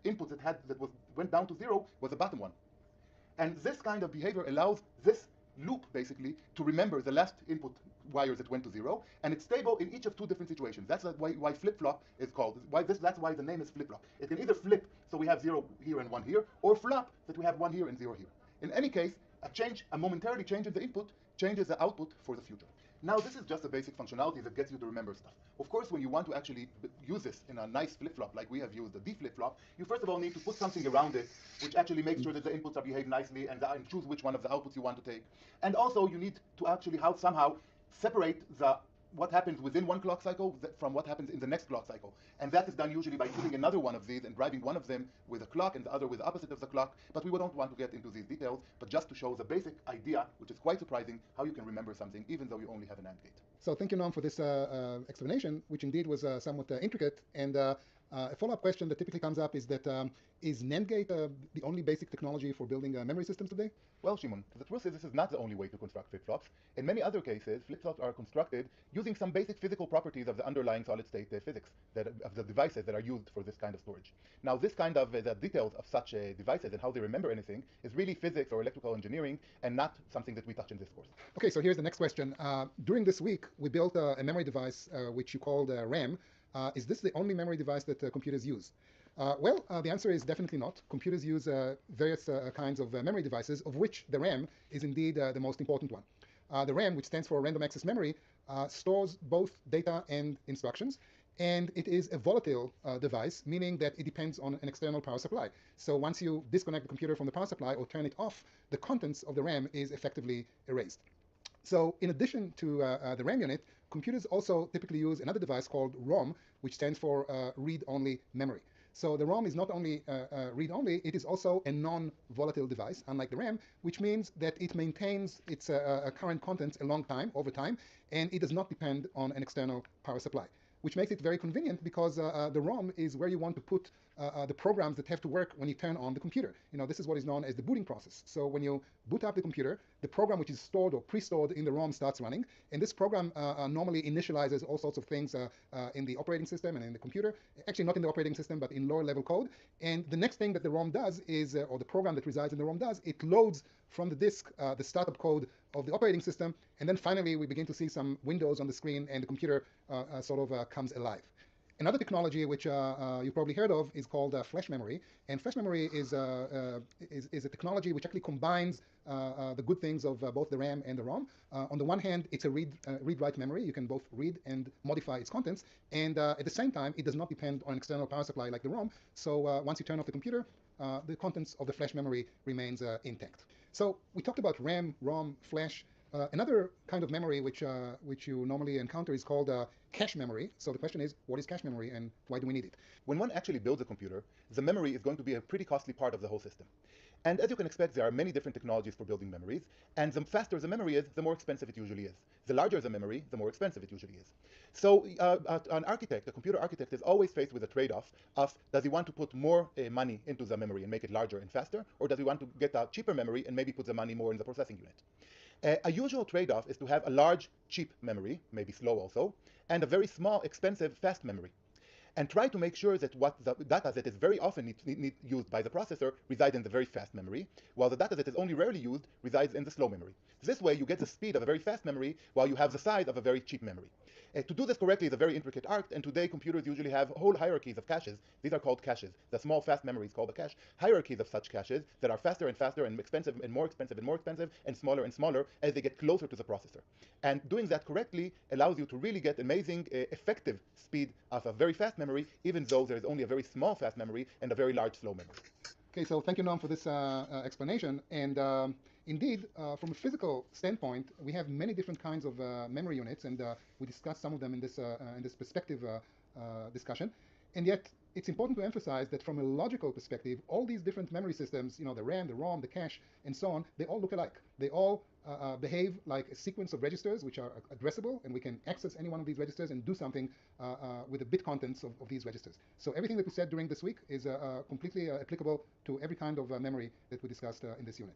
input went down to 0 was the bottom one. And this kind of behavior allows this loop basically to remember the last input wires that went to 0, and it's stable in each of 2 different situations. That's why flip-flop is called. That's why the name is flip-flop. It can either flip, so we have 0 here and 1 here, or flop, that we have 1 here and 0 here. In any case, a momentarily change in the input changes the output for the future. Now, this is just a basic functionality that gets you to remember stuff. Of course, when you want to actually use this in a nice flip-flop, like we have used the D flip-flop, you first of all need to put something around it, which actually makes sure that the inputs are behaved nicely and choose which one of the outputs you want to take. And also, you need to actually somehow separate what happens within one clock cycle from what happens in the next clock cycle. And that is done usually by killing another one of these and driving one of them with a clock and the other with the opposite of the clock. But we don't want to get into these details, but just to show the basic idea, which is quite surprising, how you can remember something even though you only have an AND gate. So thank you, Noam, for this explanation, which indeed was somewhat intricate. And a follow-up question that typically comes up is that is NAND gate the only basic technology for building memory systems today? Well, Shimon, the truth is this is not the only way to construct flip-flops. In many other cases, flip-flops are constructed using some basic physical properties of the underlying solid-state physics of the devices that are used for this kind of storage. Now, this kind of the details of such devices and how they remember anything is really physics or electrical engineering and not something that we touch in this course. Okay, so here's the next question. During this week, we built a memory device which you called RAM. Is this the only memory device that computers use? Well, the answer is definitely not. Computers use various kinds of memory devices, of which the RAM is indeed the most important one. The RAM, which stands for random access memory, stores both data and instructions, and it is a volatile device, meaning that it depends on an external power supply. So once you disconnect the computer from the power supply or turn it off, the contents of the RAM is effectively erased. So in addition to the RAM unit, computers also typically use another device called ROM, which stands for read-only memory. So the ROM is not only read-only, it is also a non-volatile device, unlike the RAM, which means that it maintains its current contents a long time, over time, and it does not depend on an external power supply, which makes it very convenient because the ROM is where you want to put the programs that have to work when you turn on the computer. You know, this is what is known as the booting process. So when you boot up the computer, the program which is stored or pre-stored in the ROM starts running, and this program normally initializes all sorts of things in the operating system and in the computer. Actually, not in the operating system, but in lower level code. And the next thing that the ROM does is, or the program that resides in the ROM does, it loads from the disk the startup code of the operating system, and then finally we begin to see some windows on the screen and the computer sort of comes alive. Another technology which you probably heard of is called flash memory, and flash memory is a technology which actually combines the good things of both the RAM and the ROM. On the one hand, it's a read-write memory. You can both read and modify its contents, and at the same time, it does not depend on external power supply like the ROM. So once you turn off the computer, the contents of the flash memory remains intact. So we talked about RAM, ROM, flash. Another kind of memory which you normally encounter is called cache memory. So the question is, what is cache memory and why do we need it? When one actually builds a computer, the memory is going to be a pretty costly part of the whole system. And as you can expect, there are many different technologies for building memories, and the faster the memory is, the more expensive it usually is. The larger the memory, the more expensive it usually is. So an architect, a computer architect, is always faced with a trade-off of, does he want to put more money into the memory and make it larger and faster, or does he want to get a cheaper memory and maybe put the money more in the processing unit? A usual trade-off is to have a large, cheap memory, maybe slow also, and a very small, expensive, fast memory. And try to make sure that what the data that is very often used by the processor resides in the very fast memory, while the data that is only rarely used resides in the slow memory. This way you get the speed of a very fast memory while you have the size of a very cheap memory. To do this correctly is a very intricate art, and today computers usually have whole hierarchies of caches. These are called caches. The small fast memory is called a cache. Hierarchies of such caches that are faster and faster and expensive and more expensive and more expensive and smaller as they get closer to the processor. And doing that correctly allows you to really get amazing, effective speed of a very fast memory, even though there is only a very small fast memory and a very large slow memory. Okay, so thank you, Noam, for this explanation. And indeed, from a physical standpoint, we have many different kinds of memory units, and we discussed some of them in this perspective discussion. And yet, it's important to emphasize that from a logical perspective, all these different memory systems, you know, the RAM, the ROM, the cache, and so on, they all look alike. They all behave like a sequence of registers which are addressable, and we can access any one of these registers and do something with the bit contents of these registers. So everything that we said during this week is completely applicable to every kind of memory that we discussed in this unit.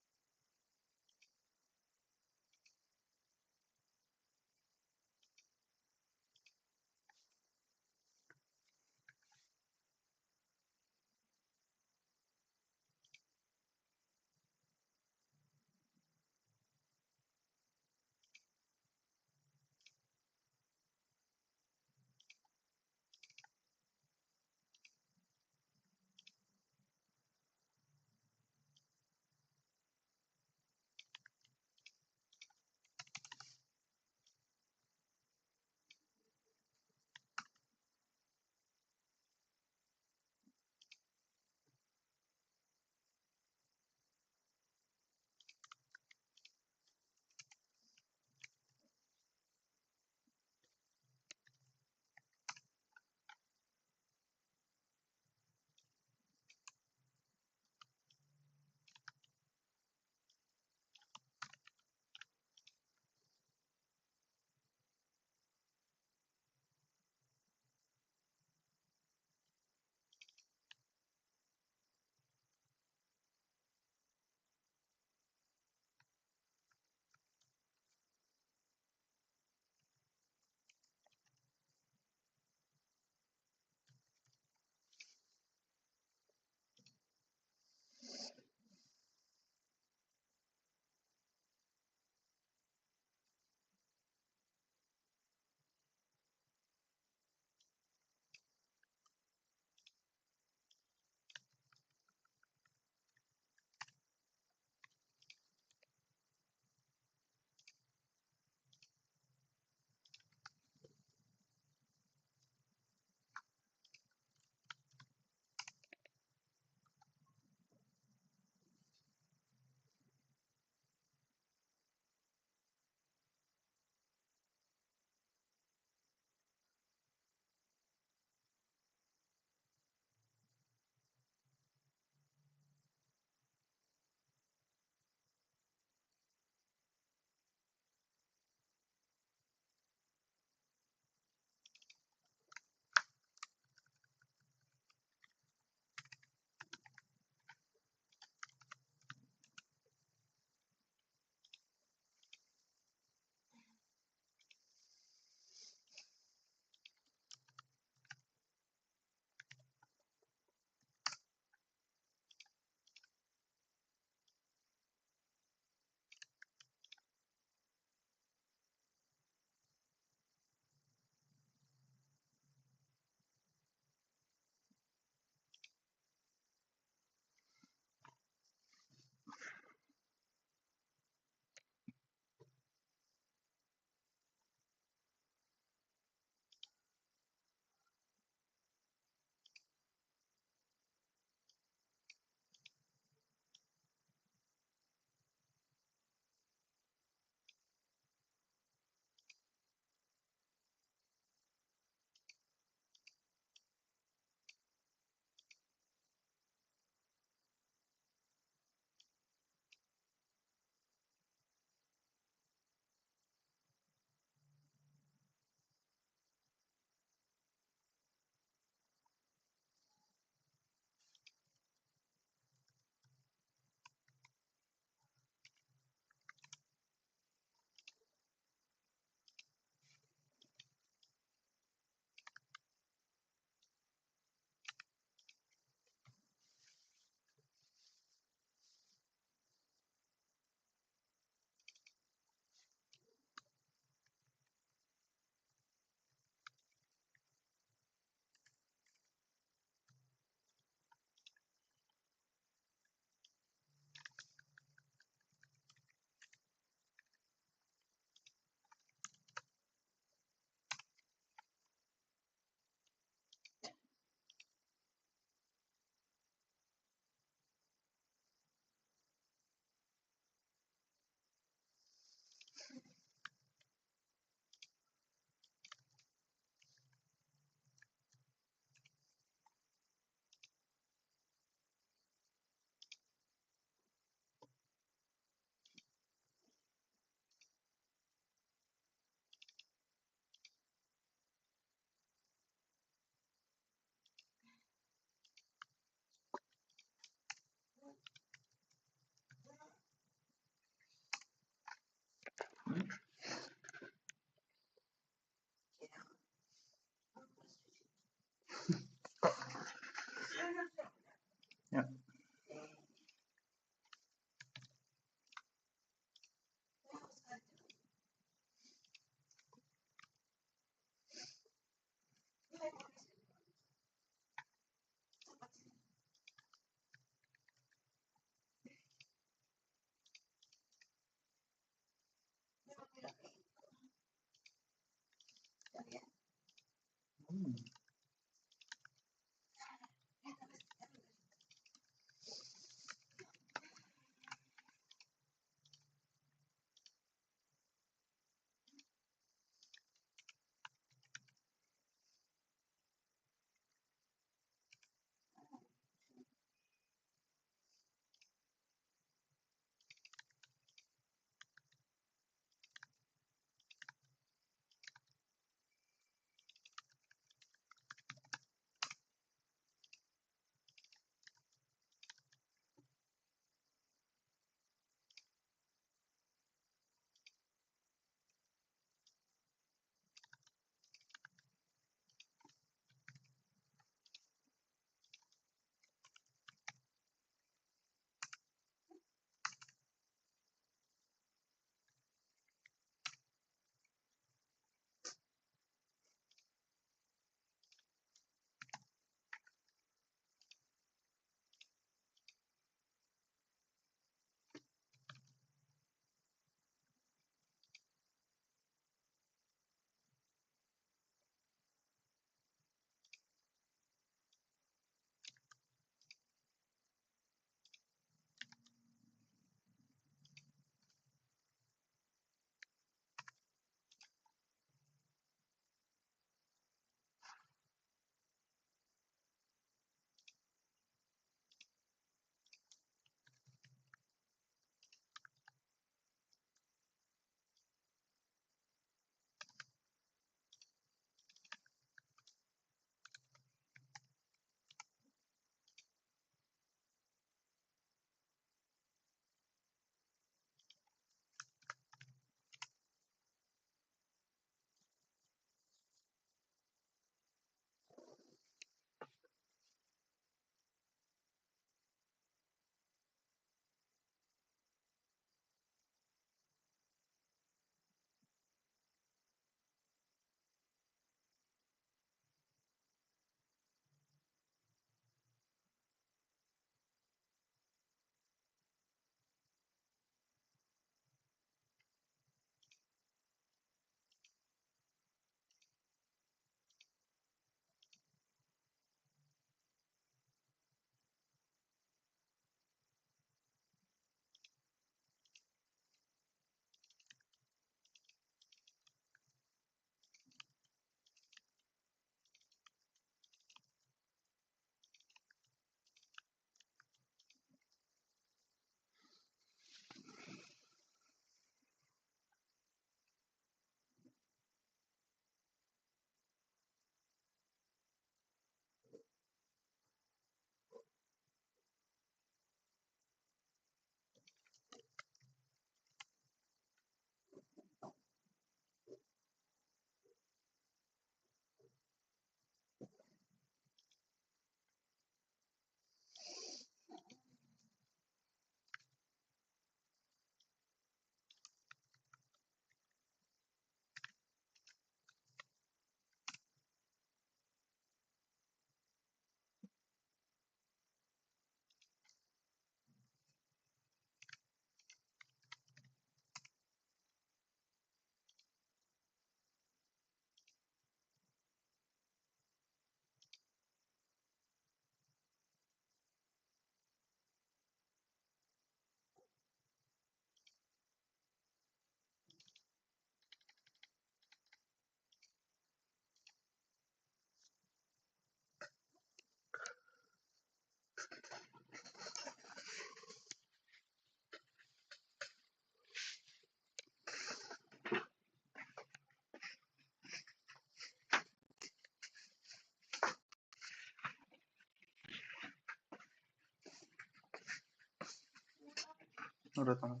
Udah tangan.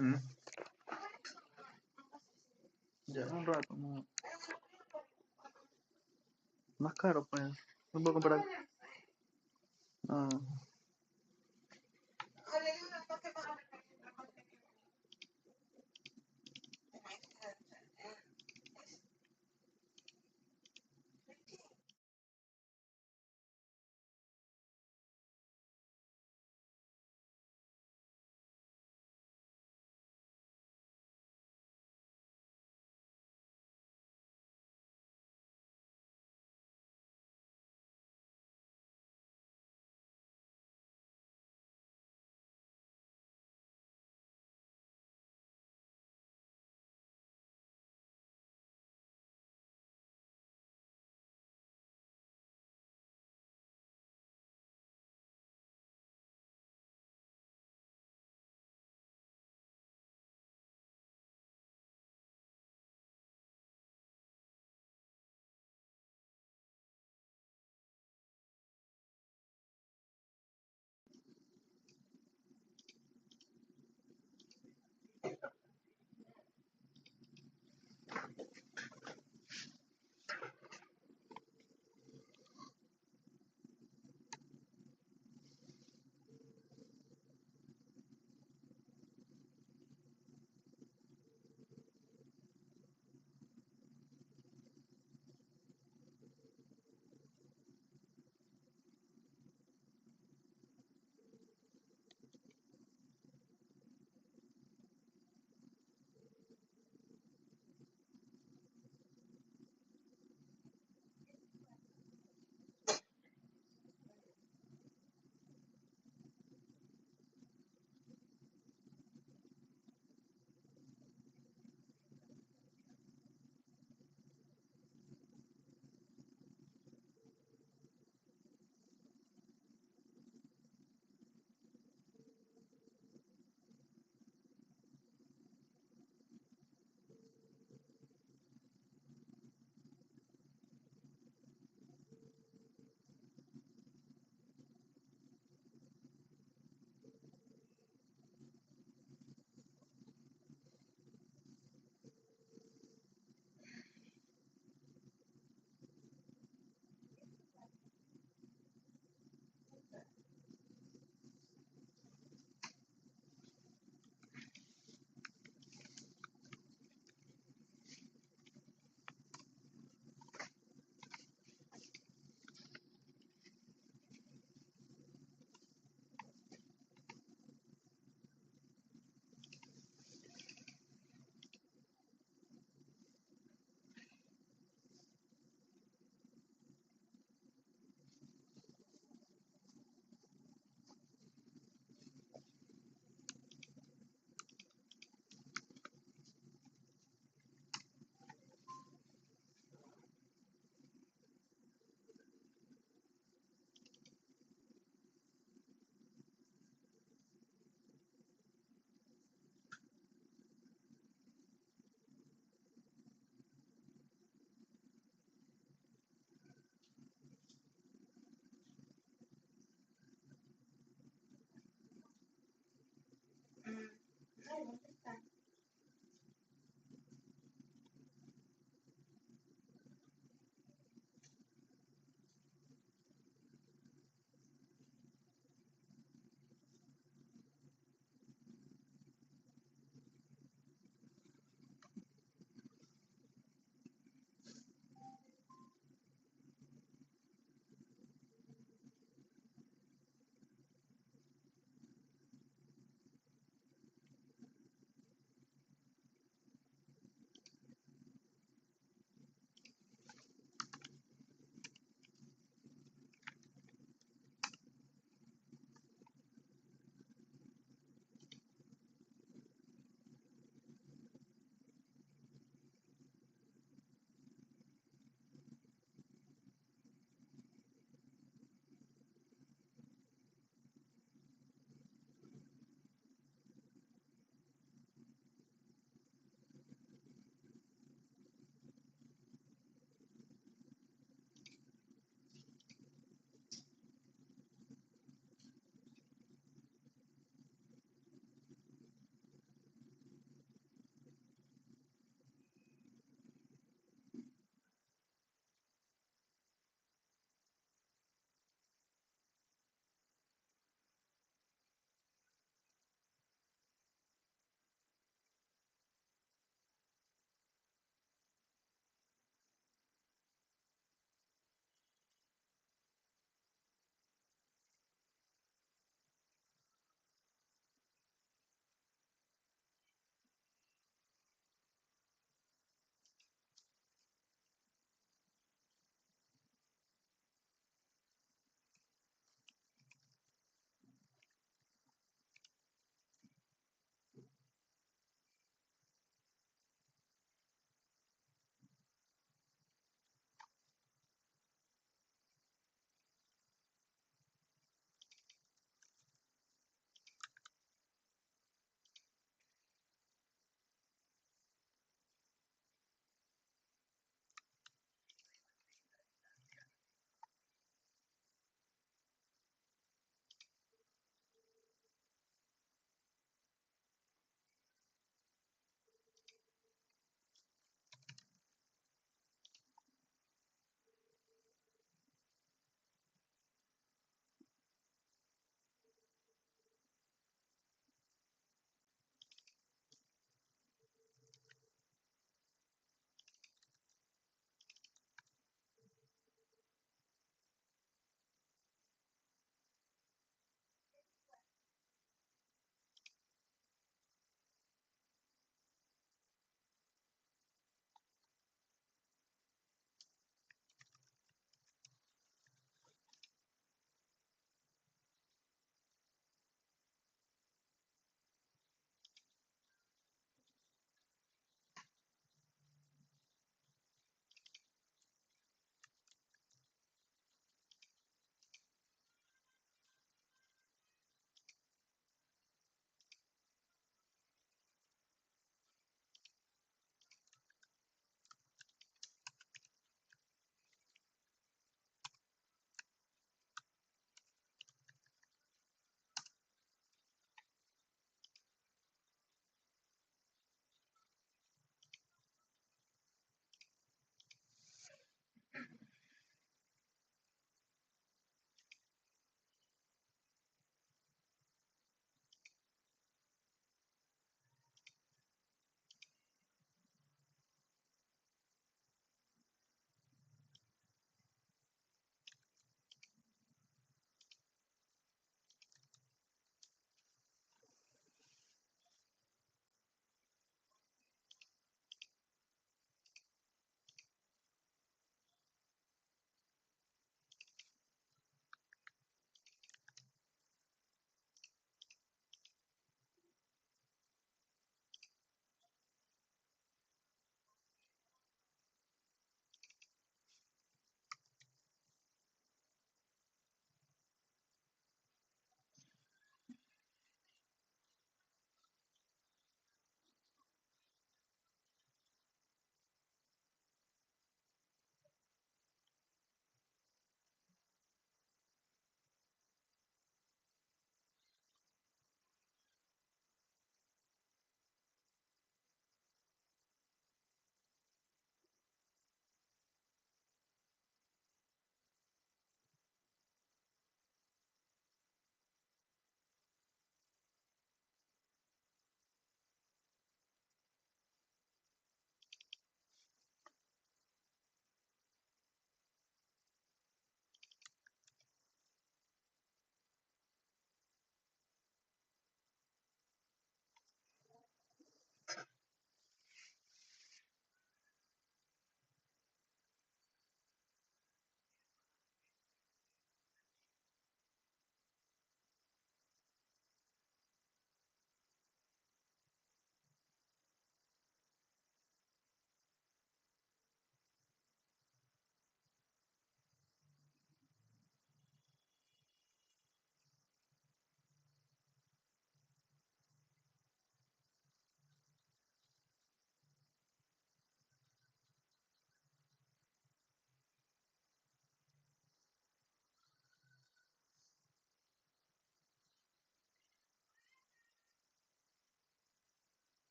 Mm. Ya un rato, no. Más caro, pues. No puedo comprar. Ah.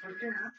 ¿Por qué no?